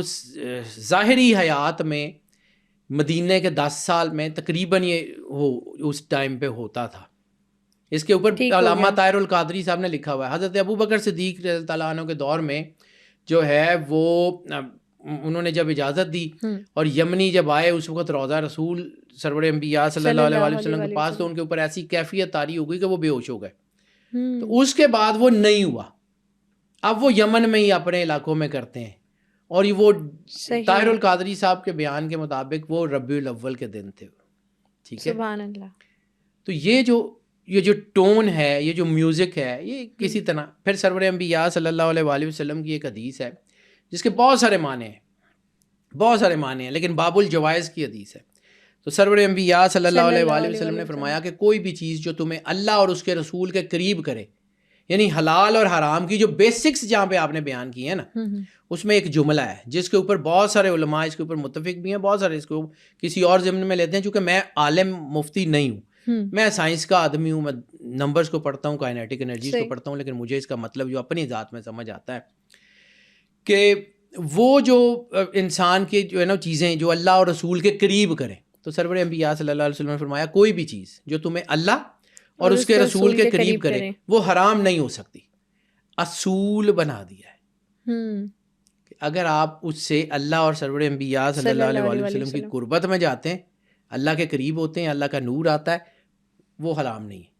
ظاہری حیات میں مدینہ کے 10 سال میں تقریباً یہ اس ٹائم پہ ہوتا تھا. اس کے اوپر علامہ طاہر القادری صاحب نے لکھا ہوا ہے، حضرت ابوبکر صدیق رضی اللہ تعالیٰ عنہ کے دور میں جو ہے وہ انہوں نے جب اجازت دی اور یمنی جب آئے اس وقت روضہ رسول سرور انبیاء صلی اللہ علیہ وسلم کے پاس، تو ان کے اوپر ایسی کیفیت طاری ہو گئی کہ وہ بے ہوش ہو گئے. تو اس کے بعد وہ نہیں ہوا، اب وہ یمن میں ہی اپنے علاقوں میں کرتے ہیں، اور یہ وہ طاہر القادری صاحب کے بیان کے مطابق وہ ربیع الاول کے دن تھے. ٹھیک ہے. سبحان اللہ. تو یہ جو ٹون ہے، یہ جو میوزک ہے، یہ کسی طرح پھر سرور انبیاء صلی اللہ علیہ وآلہ وسلم کی ایک حدیث ہے جس کے بہت سارے معنی ہیں، لیکن باب الجوائز کی حدیث ہے. تو سرور انبیاء صلی اللہ علیہ وآلہ وسلم نے فرمایا کہ کوئی بھی چیز جو تمہیں اللہ اور اس کے رسول کے قریب کرے، یعنی حلال اور حرام کی جو بیسکس جہاں پہ آپ نے بیان کی ہیں نا، اس میں ایک جملہ ہے جس کے اوپر بہت سارے علماء اس کے اوپر متفق بھی ہیں، بہت سارے اس کو کسی اور ضمن میں لیتے ہیں. چونکہ میں عالم مفتی نہیں ہوں، میں سائنس کا آدمی ہوں، میں نمبرز کو پڑھتا ہوں، کائنیٹک انرجیز کو پڑھتا ہوں، لیکن مجھے اس کا مطلب جو اپنی ذات میں سمجھ آتا ہے کہ وہ جو انسان کے جو ہے نا چیزیں جو اللہ اور رسول کے قریب کریں، تو سرور انبیاء صلی اللہ علیہ وسلم نے فرمایا کوئی بھی چیز جو تمہیں اللہ اور اس کے رسول کے قریب کرے وہ حرام نہیں ہو سکتی. اصول بنا دیا ہے کہ اگر آپ اس سے اللہ اور سرور انبیاء صلی اللہ علیہ وسلم کی قربت میں جاتے ہیں، اللہ کے قریب ہوتے ہیں، اللہ کا نور آتا ہے، وہ حرام نہیں ہے.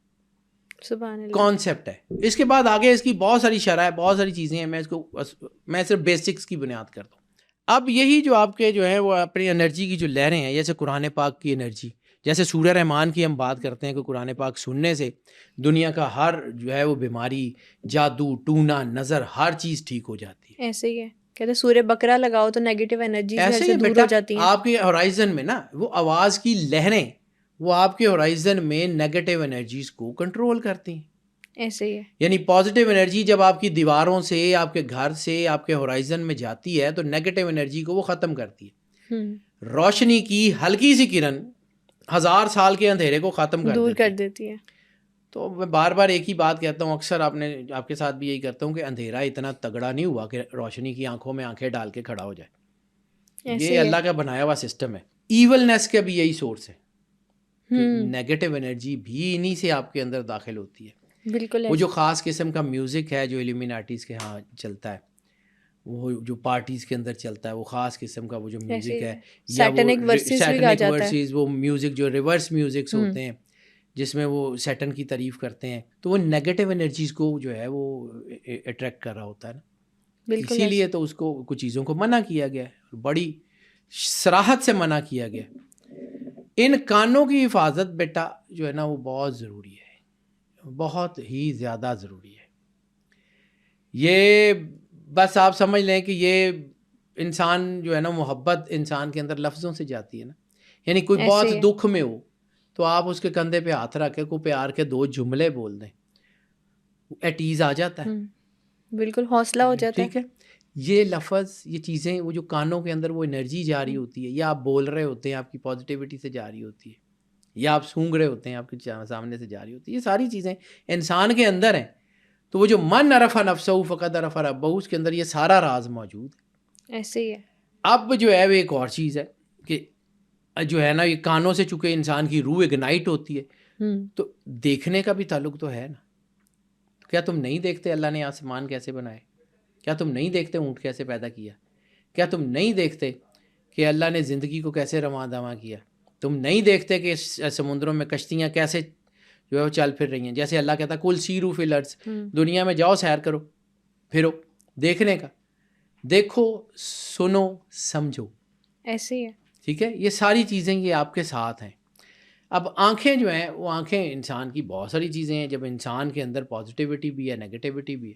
سبحان اللہ. کانسیپٹ ہے. اس کے بعد آگے اس کی بہت ساری شرح ہے، بہت ساری چیزیں ہیں، میں صرف بیسکس کی بنیاد کرتا ہوں. اب یہی جو آپ کے جو ہیں وہ اپنی انرجی کی جو لہریں ہیں، جیسے قرآن پاک کی انرجی، جیسے سورہ رحمان کی ہم بات کرتے ہیں کہ قرآن پاک سننے سے دنیا کا ہر جو ہے وہ بیماری، جادو ٹونا نظر، ہر چیز ٹھیک ہو جاتی ہے. ایسے ہی ہے، کہتے ہیں سورہ بقرہ لگاؤ تو نیگیٹو انرجی سے دور ہو جاتی ہیں. آپ کے ہورائزن میں نا وہ آواز کی لہریں، وہ آپ کے ہورائزن میں نیگیٹو انرجیز کو کنٹرول کرتی ہیں. ایسے ہی ہے. یعنی پازیٹیو انرجی جب آپ کی دیواروں سے، آپ کے گھر سے، آپ کے ہورائزن میں جاتی ہے تو نیگیٹو انرجی کو وہ ختم کرتی ہے. روشنی کی ہلکی سی کرن 1000 سال کے اندھیرے کو ختم دور کر دیتی ہے. تو میں بار بار ایک ہی بات کہتا ہوں، اکثر آپ کے ساتھ بھی یہی کرتا ہوں کہ اندھیرا اتنا تگڑا نہیں ہوا کہ روشنی کی آنکھوں میں آنکھیں ڈال کے کھڑا ہو جائے. یہ اللہ کا بنایا ہوا سسٹم ہے. ایولنس کا بھی یہی سورس ہے، نیگیٹو انرجی بھی انہی سے آپ کے اندر داخل ہوتی ہے. بالکل. وہ جو خاص قسم کا میوزک ہے جو ایلومیناٹیز کے ہاں چلتا ہے، وہ جو پارٹیز کے اندر چلتا ہے، وہ خاص قسم کا وہ جو میوزک ہے، سیٹنک ورسز، وہ میوزک جو ریورس میوزکس ہوتے ہیں جس میں وہ سیٹن کی تعریف کرتے ہیں، تو وہ نیگیٹو انرجیز کو جو ہے وہ اٹریکٹ کر رہا ہوتا ہے نا. اسی لیے تو اس کو کچھ چیزوں کو منع کیا گیا ہے، بڑی صراحت سے منع کیا گیا. ان کانوں کی حفاظت بیٹا جو ہے نا وہ بہت ضروری ہے، بہت ہی زیادہ ضروری ہے. یہ بس آپ سمجھ لیں کہ یہ انسان جو ہے نا محبت انسان کے اندر لفظوں سے جاتی ہے نا. یعنی کوئی بہت دکھ میں ہو تو آپ اس کے کندھے پہ ہاتھ رکھ کے کوئی پیار کے 2 جملے بول دیں، ایٹ ایز آ جاتا ہے. بالکل حوصلہ ہو جاتا ہے. ٹھیک ہے. یہ لفظ، یہ چیزیں، وہ جو کانوں کے اندر وہ انرجی جاری ہوتی ہے، یا آپ بول رہے ہوتے ہیں آپ کی پازیٹیوٹی سے جاری ہوتی ہے، یا آپ سونگ رہے ہوتے ہیں آپ کے سامنے سے جاری ہوتی ہے، یہ ساری چیزیں انسان کے اندر ہیں. تو وہ جو من عرف نفسہ فقد عرف ربہ، اس کے اندر یہ سارا راز موجود ہے. ایسے ہی ہے. اب جو ہے وہ ایک اور چیز ہے کہ جو ہے نا یہ کانوں سے چونکہ انسان کی روح اگنائٹ ہوتی ہے، تو دیکھنے کا بھی تعلق تو ہے نا. کیا تم نہیں دیکھتے اللہ نے آسمان کیسے بنائے؟ کیا تم نہیں دیکھتے اونٹ کیسے پیدا کیا؟ کیا تم نہیں دیکھتے کہ اللہ نے زندگی کو کیسے رواں دواں کیا؟ تم نہیں دیکھتے کہ سمندروں میں کشتیاں کیسے جو ہے وہ چل پھر رہی ہیں. جیسے اللہ کہتا ہے کل سیرو فی الارض, دنیا میں جاؤ سیر کرو پھرو, دیکھنے کا, دیکھو سنو سمجھو, ایسے ہی ہے. ٹھیک ہے, یہ ساری چیزیں یہ آپ کے ساتھ ہیں. اب آنکھیں جو ہیں وہ آنکھیں انسان کی بہت ساری چیزیں ہیں. جب انسان کے اندر پازیٹیوٹی بھی ہے, نیگیٹیوٹی بھی ہے,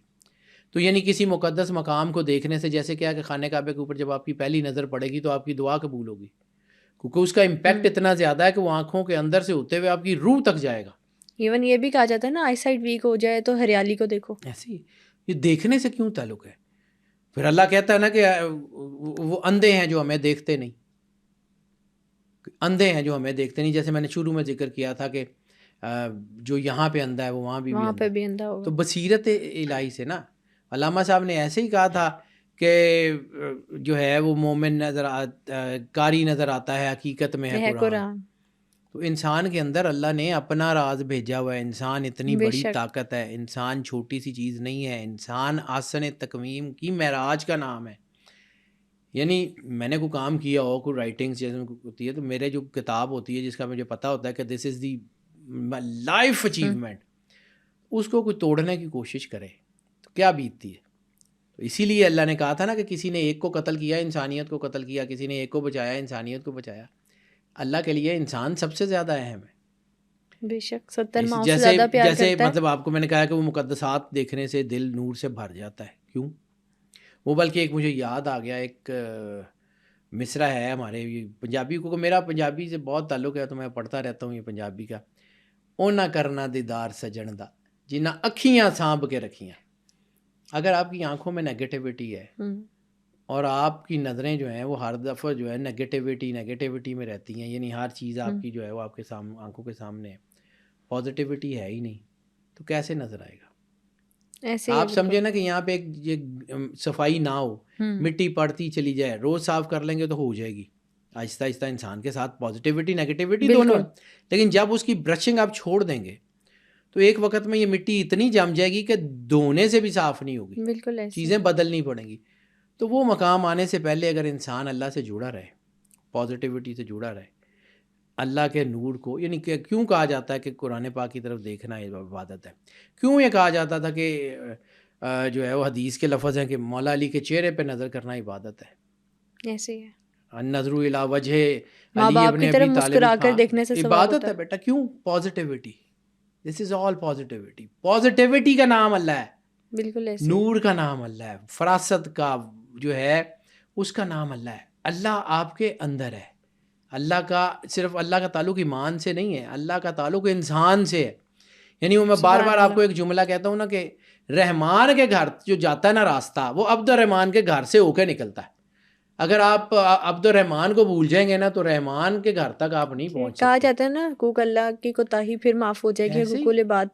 تو یعنی کسی مقدس مقام کو دیکھنے سے, جیسے کیا کہ خانہ کعبہ کے اوپر جب آپ کی پہلی نظر پڑے گی تو آپ کی دعا قبول ہوگی, کیونکہ اس کا امپیکٹ اتنا زیادہ ہے کہ وہ آنکھوں کے اندر سے ہوتے ہوئے آپ کی روح تک جائے گا. ایون یہ بھی کہا جاتا ہے نا, آئی سائٹ ویک ہو جائے تو ہریالی کو دیکھو. ایسے ہی یہ دیکھنے سے کیوں تعلق ہے. پھر اللہ کہتا ہے نا کہ وہ اندھے ہیں جو ہمیں دیکھتے نہیں, اندھے ہیں جو ہمیں دیکھتے نہیں. جیسے میں نے شروع میں ذکر کیا تھا کہ جو یہاں پہ اندھا ہے وہ وہاں بھی وہاں اندھا پہ ہے. بھی اندھا ہوگا. تو بصیرت الہی سے نا, علامہ صاحب نے ایسے ہی کہا تھا کہ جو ہے وہ مومن قاری نظر آتا ہے, حقیقت میں ہے قرآن. تو انسان کے اندر اللہ نے اپنا راز بھیجا ہوا ہے. انسان اتنی بے بڑی شک. طاقت ہے, انسان چھوٹی سی چیز نہیں ہے. انسان آسن تکویم کی معراج کا نام ہے. یعنی میں نے کوئی کام کیا ہو, کوئی رائٹنگ جیسے ہوتی ہے, تو میرے جو کتاب ہوتی ہے جس کا مجھے پتہ ہوتا ہے کہ دس از دی لائف اچیومنٹ, اس کو کوئی توڑنے کی کوشش کرے تو کیا بیتتی ہے. تو اسی لیے اللہ نے کہا تھا نا کہ کسی نے ایک کو قتل کیا, انسانیت کو قتل کیا, کسی نے ایک کو بچایا, انسانیت کو بچایا. اللہ کے لیے انسان سب سے زیادہ اہم ہے. بے شک 70 ماؤں سے زیادہ پیار جیسے کرتا ہے. مطلب آپ کو میں نے کہا کہ وہ مقدسات دیکھنے سے دل نور سے بھر جاتا ہے. کیوں؟ وہ بلکہ ایک مجھے یاد آ گیا, ایک مصرع ہے ہمارے پنجابی کو, میرا پنجابی سے بہت تعلق ہے تو میں پڑھتا رہتا ہوں یہ پنجابی کا. او نہ کرنا دیدار سجن دا جنہ اکھیاں سانپ کے رکھیاں. اگر آپ کی آنکھوں میں نیگیٹیوٹی ہے اور آپ کی نظریں جو ہیں وہ ہر دفعہ جو ہے نیگیٹیوٹی میں رہتی ہیں, یعنی ہر چیز آپ کی جو ہے وہ آپ کے آنکھوں کے سامنے ہے, پازیٹیوٹی ہے ہی نہیں, تو کیسے نظر آئے گا. ایسے آپ سمجھے نا کہ یہاں پہ ایک صفائی نہ ہو, مٹی پڑتی چلی جائے, روز صاف کر لیں گے تو ہو جائے گی. آہستہ آہستہ انسان کے ساتھ پازیٹیوٹی نیگیٹیوٹی دونوں ہیں, لیکن جب اس کی برشنگ آپ چھوڑ دیں گے تو ایک وقت میں یہ مٹی اتنی جم جائے گی کہ دھونے سے بھی صاف نہیں ہوگی, بالکل چیزیں بدلنی پڑیں گی. تو وہ مقام آنے سے پہلے اگر انسان اللہ سے جڑا رہے, پازیٹیوٹی سے جڑا رہے, اللہ کے نور کو, یعنی کہ کیوں کہا جاتا ہے کہ قرآن پاک کی طرف دیکھنا عبادت ہے. کیوں یہ کہا جاتا تھا کہ جو ہے وہ حدیث کے لفظ ہیں کہ مولا علی کے چہرے پہ نظر کرنا عبادت ہے. ایسے ہی ہے. نظر الی وجہ ماں علی باپ ابن کی ابی طرف طالب, مسکرا کر دیکھنے سے ثواب عبادت ہوتا ہے بیٹا. کیوں؟ پازیٹیوٹی. دس از آل پازیٹیوٹی. پازیٹیوٹی کا نام اللہ ہے, بالکل ایسے. نور کا نام اللہ ہے, فراست کا جو ہے اس کا نام اللہ ہے. اللہ آپ کے اندر ہے. اللہ کا صرف اللہ کا تعلق ایمان سے نہیں ہے, اللہ کا تعلق انسان سے ہے. یعنی وہ میں بار بار آپ کو ایک جملہ کہتا ہوں نا کہ رحمان کے گھر جو جاتا ہے نا راستہ, وہ عبد الرحمان کے گھر سے ہو کے نکلتا ہے. اگر آپ عبد الرحمان کو بھول جائیں گے نا تو رحمان کے گھر تک آپ نہیں پہنچ سکتے. کہا جاتا ہے نا حقوق اللہ کی کوتاہی پھر معاف ہو جائے گی, حقوق العباد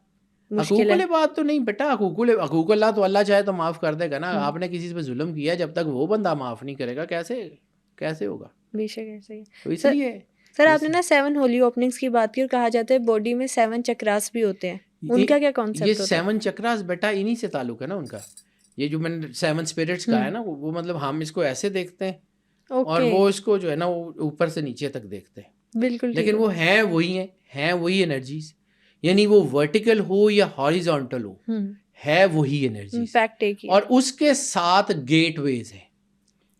مشکل ہے. حقوق العباد تو نہیں بیٹا, حقوق اللہ تو اللہ چاہے تو معاف کر دے گا نا. آپ نے کسی پہ ظلم کیا, جب تک وہ بندہ معاف نہیں کرے گا کیسے ہوگا. بے شک ایسے ہی. تو اس لیے سر آپ نے نا 7 ہولی اوپننگز کی بات کی, اور کہا جاتا ہے باڈی میں 7 چکراس بھی ہوتے ہیں, ان کا کیا کانسیپٹ ہوتا ہے؟ یہ 7 چکراس بیٹا انہی سے تعلق ہے نا ان کا. یہ جو میں نے 7 اسپرٹس کہا ہے نا, وہ مطلب ہم اس کو ایسے دیکھتے ہیں اور وہ اس کو جو ہے نا وہ اوپر سے نیچے تک دیکھتے ہیں. بالکل. لیکن وہ ہیں وہی انرجیز, یعنی وہ ورٹیکل ہو یا ہاریزونٹل ہو, ہے وہی انرجیز. اور اس کے ساتھ گیٹ ویز ہیں,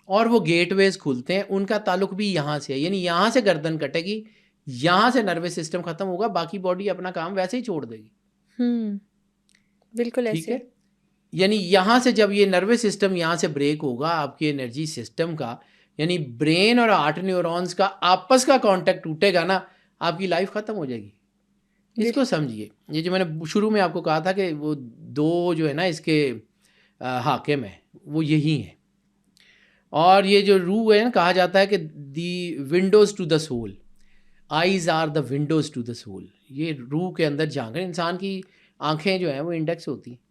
اور وہ گیٹ ویز کھلتے ہیں, ان کا تعلق بھی یہاں سے ہے. یعنی یہاں سے گردن کٹے گی, یہاں سے نروس سسٹم ختم ہوگا, باقی باڈی اپنا کام ویسے ہی چھوڑ دے گی. بالکل ٹھیک ایسے. ہے. یعنی یہاں سے جب یہ نروس سسٹم یہاں سے بریک ہوگا, آپ کی انرجی سسٹم کا, یعنی برین اور ہارٹ نیورونز کا آپس کا کانٹیکٹ ٹوٹے گا نا, آپ کی لائف ختم ہو جائے گی. اس کو سمجھیے. یہ جو میں نے شروع میں آپ کو کہا تھا کہ وہ 2 جو ہے نا اس کے حاکم ہیں, وہ یہی ہیں. اور یہ جو روح ہے نا, کہا جاتا ہے کہ the windows to the soul, eyes are the windows to the soul. یہ روح کے اندر جھانک رہے. انسان کی آنکھیں جو ہیں وہ انڈیکس ہوتی ہیں.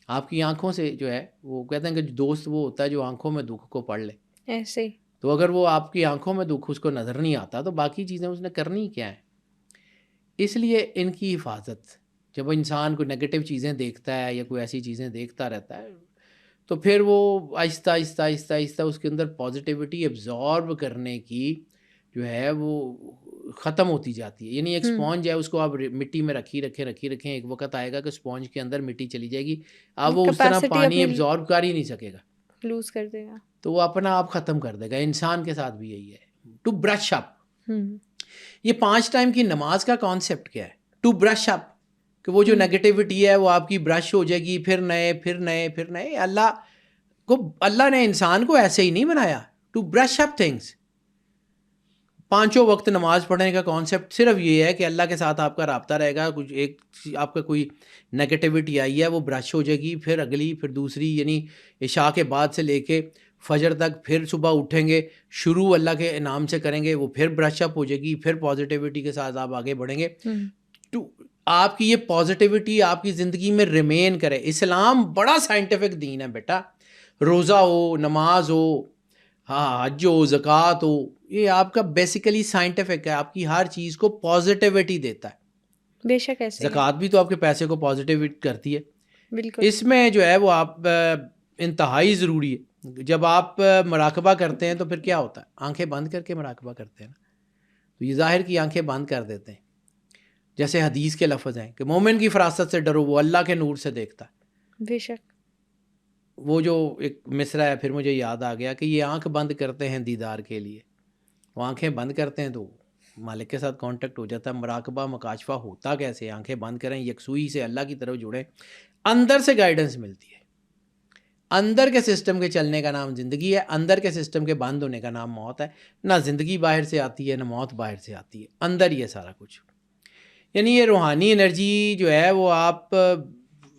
آپ کی آنکھوں سے جو ہے وہ کہتے ہیں کہ دوست وہ ہوتا ہے جو آنکھوں میں دکھ کو پڑھ لے. ایسے. تو اگر وہ آپ کی آنکھوں میں دکھ اس کو نظر نہیں آتا تو باقی چیزیں اس نے کرنی کیا ہیں. اس لیے ان کی حفاظت, جب انسان کوئی نگیٹو چیزیں دیکھتا ہے یا کوئی ایسی چیزیں دیکھتا رہتا ہے, تو پھر وہ آہستہ آہستہ اس کے اندر پازیٹیوٹی ایبزارب کرنے کی جو ہے وہ ختم ہوتی جاتی ہے. یعنی ایک اسپونج ہے، اس کو آپ مٹی میں رکھیں، ایک وقت آئے گا کہ اسپونج کے اندر مٹی چلی جائے گی، اب وہ اس طرح کیپیسٹی پانی اپنی ایبزارب کر ہی نہیں سکے گا، لوز کر دے گا، تو وہ اپنا آپ ختم کر دے گا. انسان کے ساتھ بھی یہی ہے. ٹو برش اپ، یہ 5 ٹائم کی نماز کا کانسیپٹ کیا ہے؟ ٹو برش اپ، کہ وہ جو نیگیٹیوٹی ہے وہ آپ کی برش ہو جائے گی، پھر نئے. اللہ نے انسان کو ایسے ہی نہیں بنایا. To brush up things. 5 وقت نماز پڑھنے کا کانسیپٹ صرف یہ ہے کہ اللہ کے ساتھ آپ کا رابطہ رہے گا. کچھ ایک آپ کا کوئی نیگیٹیوٹی آئی ہے وہ برش ہو جائے گی، پھر اگلی، پھر دوسری. یعنی عشاء کے بعد سے لے کے فجر تک، پھر صبح اٹھیں گے، شروع اللہ کے نام سے کریں گے، وہ پھر برش اپ ہو جائے گی، پھر پازیٹیوٹی کے ساتھ آپ آگے بڑھیں گے. تو آپ کی یہ پازیٹیوٹی آپ کی زندگی میں ریمین کرے. اسلام بڑا سائنٹیفک دین ہے بیٹا. روزہ ہو، نماز ہو، ہاں حج ہو، زکوٰۃ ہو، یہ آپ کا بیسیکلی سائنٹیفک ہے. آپ کی ہر چیز کو پازیٹیوٹی دیتا ہے. بے شک ایسے ہی ہے. زکوٰۃ بھی تو آپ کے پیسے کو پازیٹیوٹ کرتی ہے. بالکل. اس میں جو ہے وہ آپ انتہائی ضروری ہے. جب آپ مراقبہ کرتے ہیں تو پھر کیا ہوتا ہے؟ آنکھیں بند کر کے مراقبہ کرتے ہیں نا، تو یہ ظاہر کی آنکھیں بند کر دیتے ہیں. جیسے حدیث کے لفظ ہیں کہ مومن کی فراست سے ڈرو، وہ اللہ کے نور سے دیکھتا ہے. بے شک. وہ جو ایک مصرع ہے، پھر مجھے یاد آ گیا کہ یہ آنکھ بند کرتے ہیں دیدار کے لیے. وہ آنکھیں بند کرتے ہیں تو مالک کے ساتھ کانٹیکٹ ہو جاتا ہے. مراقبہ مکاشفہ ہوتا کیسے؟ آنکھیں بند کریں، یکسوئی سے اللہ کی طرف جڑیں، اندر سے گائیڈنس ملتی ہے. اندر کے سسٹم کے چلنے کا نام زندگی ہے، اندر کے سسٹم کے بند ہونے کا نام موت ہے. نہ زندگی باہر سے آتی ہے، نہ موت باہر سے آتی ہے، اندر ہی ہے سارا کچھ. یعنی یہ روحانی انرجی جو ہے وہ آپ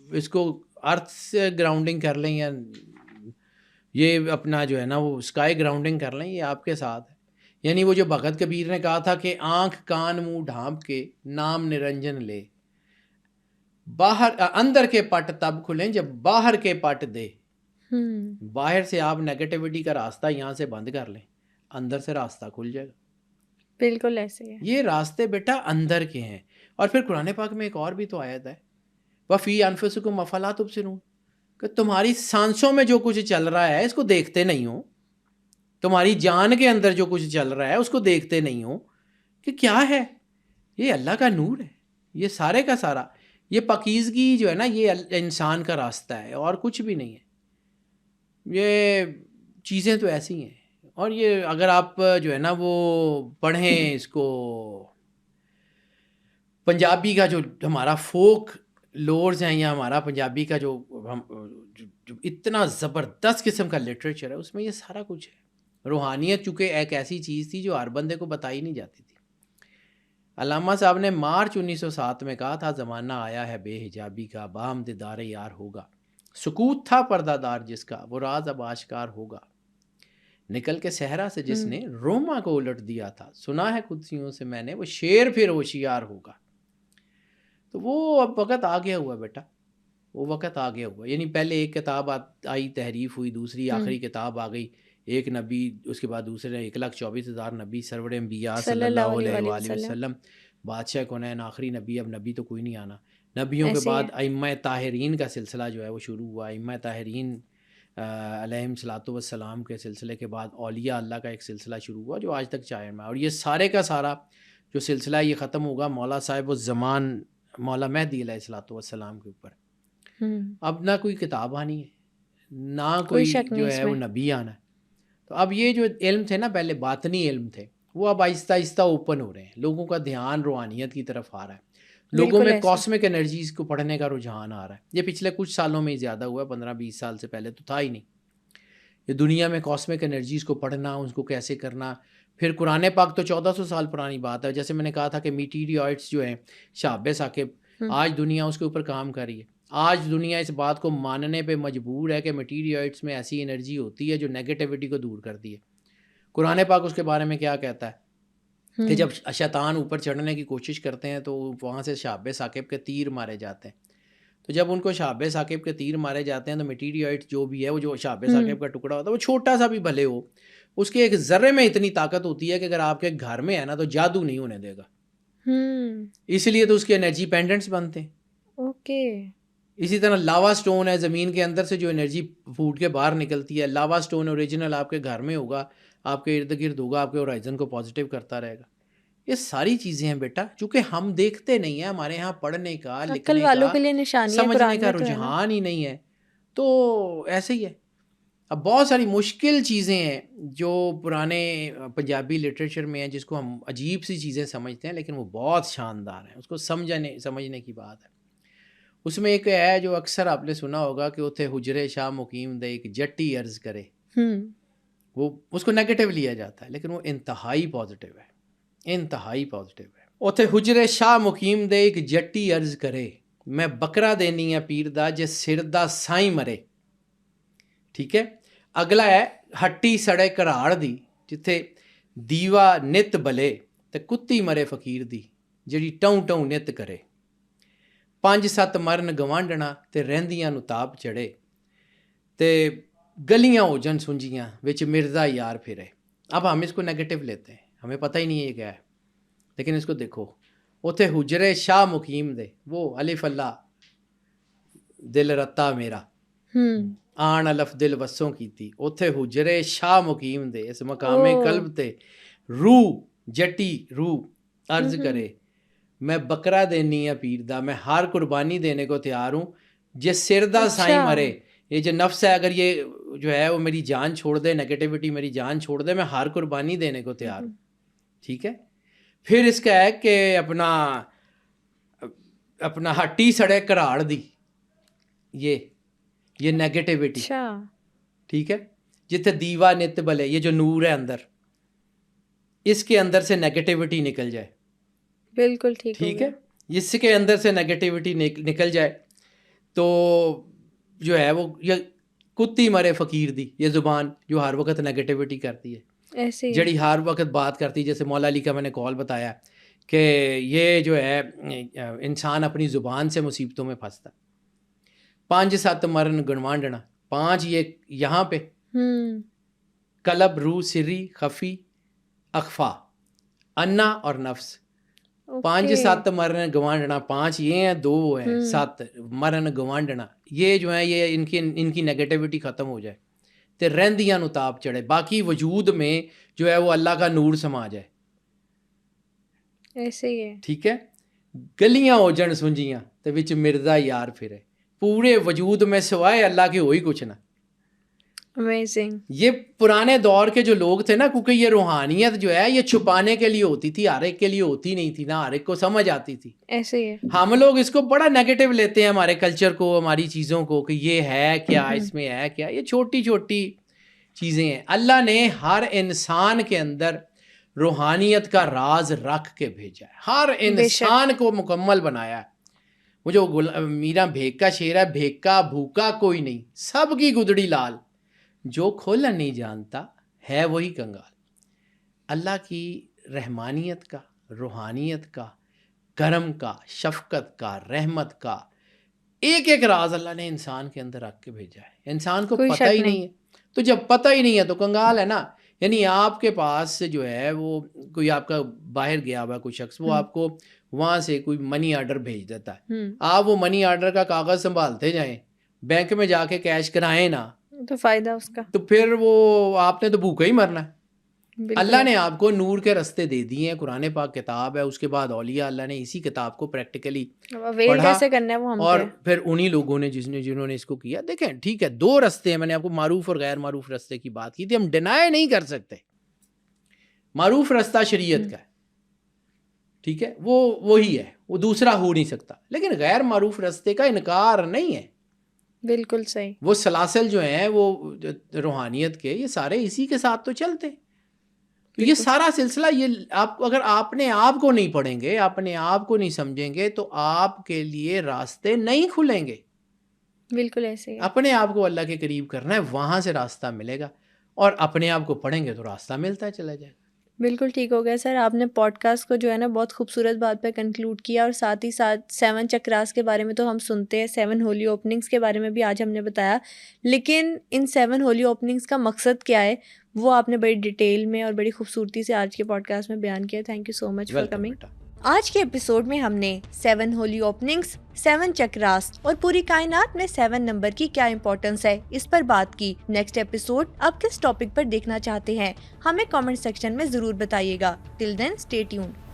اس کو ارتھ سے گراؤنڈنگ کر لیں، یا یہ اپنا جو ہے نا وہ اسکائی گراؤنڈنگ کر لیں، یہ آپ کے ساتھ ہے. یعنی وہ جو بھگت کبیر نے کہا تھا کہ آنکھ کان منہ ڈھانپ کے نام نرنجن لے، باہر اندر کے پٹ تب کھلیں جب باہر کے پٹ دے. باہر سے آپ نیگیٹیوٹی کا راستہ یہاں سے بند کر لیں، اندر سے راستہ کھل جائے گا. بالکل ایسے ہے. یہ راستے بیٹا اندر کے ہیں. اور پھر قرآن پاک میں ایک اور بھی تو آیت ہے، وَفِي أَنفُسِكُمْ أَفَلَا تُبْصِرُونَ، کہ تمہاری سانسوں میں جو کچھ چل رہا ہے اس کو دیکھتے نہیں ہو. تمہاری جان کے اندر جو کچھ چل رہا ہے اس کو دیکھتے نہیں ہو کہ کیا ہے. یہ اللہ کا نور ہے، یہ سارے کا سارا. یہ پاکیزگی جو ہے نا، یہ انسان کا راستہ ہے اور کچھ بھی نہیں ہے. یہ چیزیں تو ایسی ہیں. اور یہ اگر آپ جو ہے نا وہ پڑھیں اس کو، پنجابی کا جو ہمارا فوک لورز ہیں، یا ہمارا پنجابی کا جو اتنا زبردست قسم کا لٹریچر ہے، اس میں یہ سارا کچھ ہے. روحانیت چونکہ ایک ایسی چیز تھی جو ہر بندے کو بتائی نہیں جاتی تھی. علامہ صاحب نے مارچ 1907 میں کہا تھا، زمانہ آیا ہے بے حجابی کا، بام دیدار یار ہوگا. سکوت تھا پردہ دار جس کا، وہ راز اب آشکار ہوگا. نکل کے صحرا سے جس نے روما کو الٹ دیا تھا، سنا ہے قدسیوں سے میں نے، وہ شیر پھر ہوشیار ہوگا. تو وہ اب وقت آ گیا ہوا بیٹا، وہ وقت آ گیا ہوا. یعنی پہلے ایک کتاب آئی، تحریف ہوئی، دوسری آخری کتاب آ گئی، ایک نبی، اس کے بعد دوسرے 1,24,000 نبی، سرور انبیاء صلی اللہ علیہ وآلہ وسلم، بادشاہ کونین، آخری نبی. اب نبی تو کوئی نہیں آنا. نبیوں کے بعد ائمہ طاہرین کا سلسلہ جو ہے وہ شروع ہوا. ائمہ طاہرین علیہم الصلوۃ والسلام کے سلسلے کے بعد اولیاء اللہ کا ایک سلسلہ شروع ہوا جو آج تک قائم ہے. اور یہ سارے کا سارا جو سلسلہ یہ ختم ہوگا مولا صاحب الزمان مولا مہدی علیہ الصلوۃ والسلام کے اوپر. اب نہ کوئی کتاب آنی ہے، نہ کوئی جو ہے وہ نبی آنا ہے. تو اب یہ جو علم تھے نا پہلے، باطنی علم تھے، وہ اب آہستہ آہستہ اوپن ہو رہے ہیں. لوگوں کا دھیان روحانیت کی طرف آ رہا ہے. لوگوں میں کاسمک انرجیز کو پڑھنے کا رجحان آ رہا ہے. یہ پچھلے کچھ سالوں میں ہی زیادہ ہوا ہے، 15-20 سال سے پہلے تو تھا ہی نہیں. یہ دنیا میں کاسمک انرجیز کو پڑھنا، اس کو کیسے کرنا. پھر قرآن پاک تو 1400 سال پرانی بات ہے. جیسے میں نے کہا تھا کہ میٹیریائٹس جو ہیں، شہاب ثاقب، آج دنیا اس کے اوپر کام کر رہی ہے. آج دنیا اس بات کو ماننے پہ مجبور ہے کہ میٹیریائٹس میں ایسی انرجی ہوتی ہے جو نیگیٹیوٹی کو دور کرتی ہے. قرآن پاک اس کے بارے میں کیا کہتا ہے کہ جب شیطان اوپر چڑھنے کی کوشش کرتے ہیں تو وہاں سے شہاب ثاقب کے تیر مارے جاتے ہیں. تو جب ان کو شہاب ثاقب کے تیر مارے جاتے ہیں تو میٹیریائٹ جو بھی ہے، وہ جو شہاب ثاقب کا ٹکڑا ہوتا ہے، وہ چھوٹا سا بھی بھلے ہو، اس کے ایک ذرے میں اتنی طاقت ہوتی ہے کہ اگر آپ کے گھر میں ہے نا تو جادو نہیں ہونے دے گا. اس لیے تو اس کے انرجی پینڈنٹس بنتے ہیں. اوکے. اسی طرح لاوا سٹون ہے، زمین کے اندر سے جو انرجی پھوٹ کے باہر نکلتی ہے. لاوا سٹون اوریجنل آپ کے گھر میں ہوگا، آپ کے ارد گرد ہوگا، آپ کے ہورائزن کو پازیٹیو کرتا رہے گا. یہ ساری چیزیں ہیں بیٹا، چونکہ ہم دیکھتے نہیں ہیں، ہمارے یہاں پڑھنے کا، عقل لکھنے والوں کا، کے لیے نشانی ہے سمجھنے قرآن کا میں تو ہے نا. رجحان ہی نہیں ہے، تو ایسے ہی ہے. اب بہت ساری مشکل چیزیں ہیں جو پرانے پنجابی لٹریچر میں ہیں، جس کو ہم عجیب سی چیزیں سمجھتے ہیں، لیکن وہ بہت شاندار ہیں، اس کو سمجھنے کی بات ہے. اس میں ایک ہے جو اکثر آپ نے سنا ہوگا کہ اتھے حجرے شاہ مقیم دے ایک جٹی عرض کرے. وہ اس کو نیگیٹو لیا جاتا ہے، لیکن وہ انتہائی پازیٹیو ہے، انتہائی پازیٹیو ہے. اتھے حجرے شاہ مقیم دے ایک جٹی عرض کرے، میں بکرا دینی ہے پیر دا جے سر دا سائیں مرے. ٹھیک ہے. اگلا ہے ہٹی سڑے کراڑ دی جتھے دیوا نت بلے تے کتی مرے فقیر دی جڑی ٹوں ٹوں نت کرے. 5-7 مرن گوانڈنا تے رہندیاں نو تاپ چڑھے تے گلیاں ہو جن سنجیاں وچ مرزا یار پھرے. اب ہم اس کو نیگیٹو لیتے ہیں، ہمیں پتہ ہی نہیں ہے یہ کیا ہے، لیکن اس کو دیکھو. اتھے حجرے شاہ مقیم دے، وہ الف اللہ دل رتا میرا آن الف دل وسوں کیتی. اتھے حجرے شاہ مقیم دے اس مقام قلب تے روح جٹی روح عرض کرے، میں بکرا دینی ہے پیر دا، میں ہر قربانی دینے کو تیار ہوں جس سر دا سائیں مرے. یہ جو نفس ہے، اگر یہ جو ہے وہ میری جان چھوڑ دے، نیگیٹیوٹی میری جان چھوڑ دے، میں ہر قربانی دینے کو تیار ہوں. ٹھیک ہے. پھر اس کا ہے کہ اپنا ہٹی سڑے کراڑ دی، یہ نیگیٹیوٹی. ٹھیک ہے. جتنے دیوا نت بلے، یہ جو نور ہے اندر، اس کے اندر سے نیگیٹیوٹی نکل جائے. بالکل ٹھیک ہے. اس کے اندر سے نیگیٹیوٹی نکل جائے تو جو ہے وہ یہ کتی مرے فقیر دی، یہ زبان جو ہر وقت نیگیٹیوٹی کرتی ہے، جڑی ہر وقت بات کرتی ہے. جیسے مولا علی کا میں نے کال بتایا کہ یہ جو ہے انسان اپنی زبان سے مصیبتوں میں پھنستا. 5-7 مرن گنوانڈنا، 5 یہ یہاں پہ قلب روح سری خفی اخفا انا اور نفس. 5-7 مرن گوانڈنا، 5 یہ ہیں، 2 ہیں، 7 مرن گوانڈنا. یہ جو ہے یہ ان کی نیگیٹیوٹی ختم ہو جائے تے رہندیاں نو تاپ چڑھے، باقی وجود میں جو ہے وہ اللہ کا نور سما جائے. ایسے ہی ہے. ٹھیک ہے. گلیاں ہو جن سنجیاں تے وچ مرزا یار پھرے، پورے وجود میں سوائے اللہ کے ہوئی کچھ نہ. Amazing. یہ پرانے دور کے جو لوگ تھے نا، کیونکہ یہ روحانیت جو ہے یہ چھپانے کے لیے ہوتی تھی، ہر ایک کے لیے ہوتی نہیں تھی، نہ ہر ایک کو سمجھ آتی تھی. ایسے ہی ہے. ہم لوگ اس کو بڑا نیگیٹو لیتے ہیں، ہمارے کلچر کو، ہماری چیزوں کو، کہ یہ ہے کیا، اس میں ہے کیا. یہ چھوٹی چھوٹی چیزیں ہیں. اللہ نے ہر انسان کے اندر روحانیت کا راز رکھ کے بھیجا ہے، ہر انسان کو مکمل بنایا ہے. وہ جو میرا بھیکا شعر ہے، بھیکا بھوکا کوئی نہیں، سب کی گدڑی لال، جو کھولا نہیں جانتا ہے وہی کنگال. اللہ کی رحمانیت کا، روحانیت کا، کرم کا، شفقت کا، رحمت کا ایک ایک راز اللہ نے انسان کے اندر رکھ کے بھیجا ہے. انسان کو پتہ ہی نہیں ہے، تو جب پتہ ہی نہیں ہے تو کنگال ہے نا. یعنی آپ کے پاس جو ہے وہ کوئی آپ کا باہر گیا ہوا کوئی شخص، وہ آپ کو وہاں سے کوئی منی آرڈر بھیج دیتا ہے، آپ وہ منی آرڈر کا کاغذ سنبھالتے جائیں، بینک میں جا کے کیش کرائیں نا، تو فائدہ اس کا، تو پھر وہ آپ نے تو بھوکا ہی مرنا ہے. اللہ نے آپ کو نور کے رستے دے دیے ہیں، قرآن پاک کتاب ہے، اس کے بعد اولیاء اللہ نے اسی کتاب کو پریکٹیکلی پڑھا، اور پھر انہی لوگوں نے جنہوں نے اس کو کیا. دیکھیں ٹھیک ہے، 2 رستے ہیں، میں نے آپ کو معروف اور غیر معروف رستے کی بات کی تھی. ہم ڈینائی نہیں کر سکتے، معروف رستہ شریعت کا ہے، ٹھیک ہے، وہ وہی ہے، وہ دوسرا ہو نہیں سکتا. لیکن غیر معروف رستے کا انکار نہیں ہے. بالکل صحیح. وہ سلاسل جو ہیں وہ روحانیت کے، یہ سارے اسی کے ساتھ تو چلتے. یہ سارا سلسلہ، یہ آپ اگر اپنے آپ کو نہیں پڑھیں گے، اپنے آپ کو نہیں سمجھیں گے، تو آپ کے لیے راستے نہیں کھلیں گے. بالکل ایسے. اپنے آپ کو اللہ کے قریب کرنا ہے، وہاں سے راستہ ملے گا، اور اپنے آپ کو پڑھیں گے تو راستہ ملتا چلا جائے گا. بالکل ٹھیک ہو گیا سر. آپ نے پوڈ کاسٹ کو جو ہے نا بہت خوبصورت بات پہ کنکلوڈ کیا، اور ساتھ ہی ساتھ 7 چکراس کے بارے میں تو ہم سنتے ہیں، 7 ہولی اوپننگس کے بارے میں بھی آج ہم نے بتایا، لیکن ان 7 ہولی اوپننگس کا مقصد کیا ہے وہ آپ نے بڑی ڈیٹیل میں اور بڑی خوبصورتی سے آج کے پوڈ کاسٹ میں بیان کیا. Thank you so much for coming. آج کے ایپیسوڈ میں ہم نے 7 ہولی اوپننگس، 7 چکراس اور پوری کائنات میں 7 نمبر کی کیا امپورٹنس ہے اس پر بات کی. نیکسٹ ایپیسوڈ آپ کس ٹاپک پر دیکھنا چاہتے ہیں ہمیں کامنٹ سیکشن میں ضرور بتائیے گا. ٹل دین اسٹے ٹیونڈ.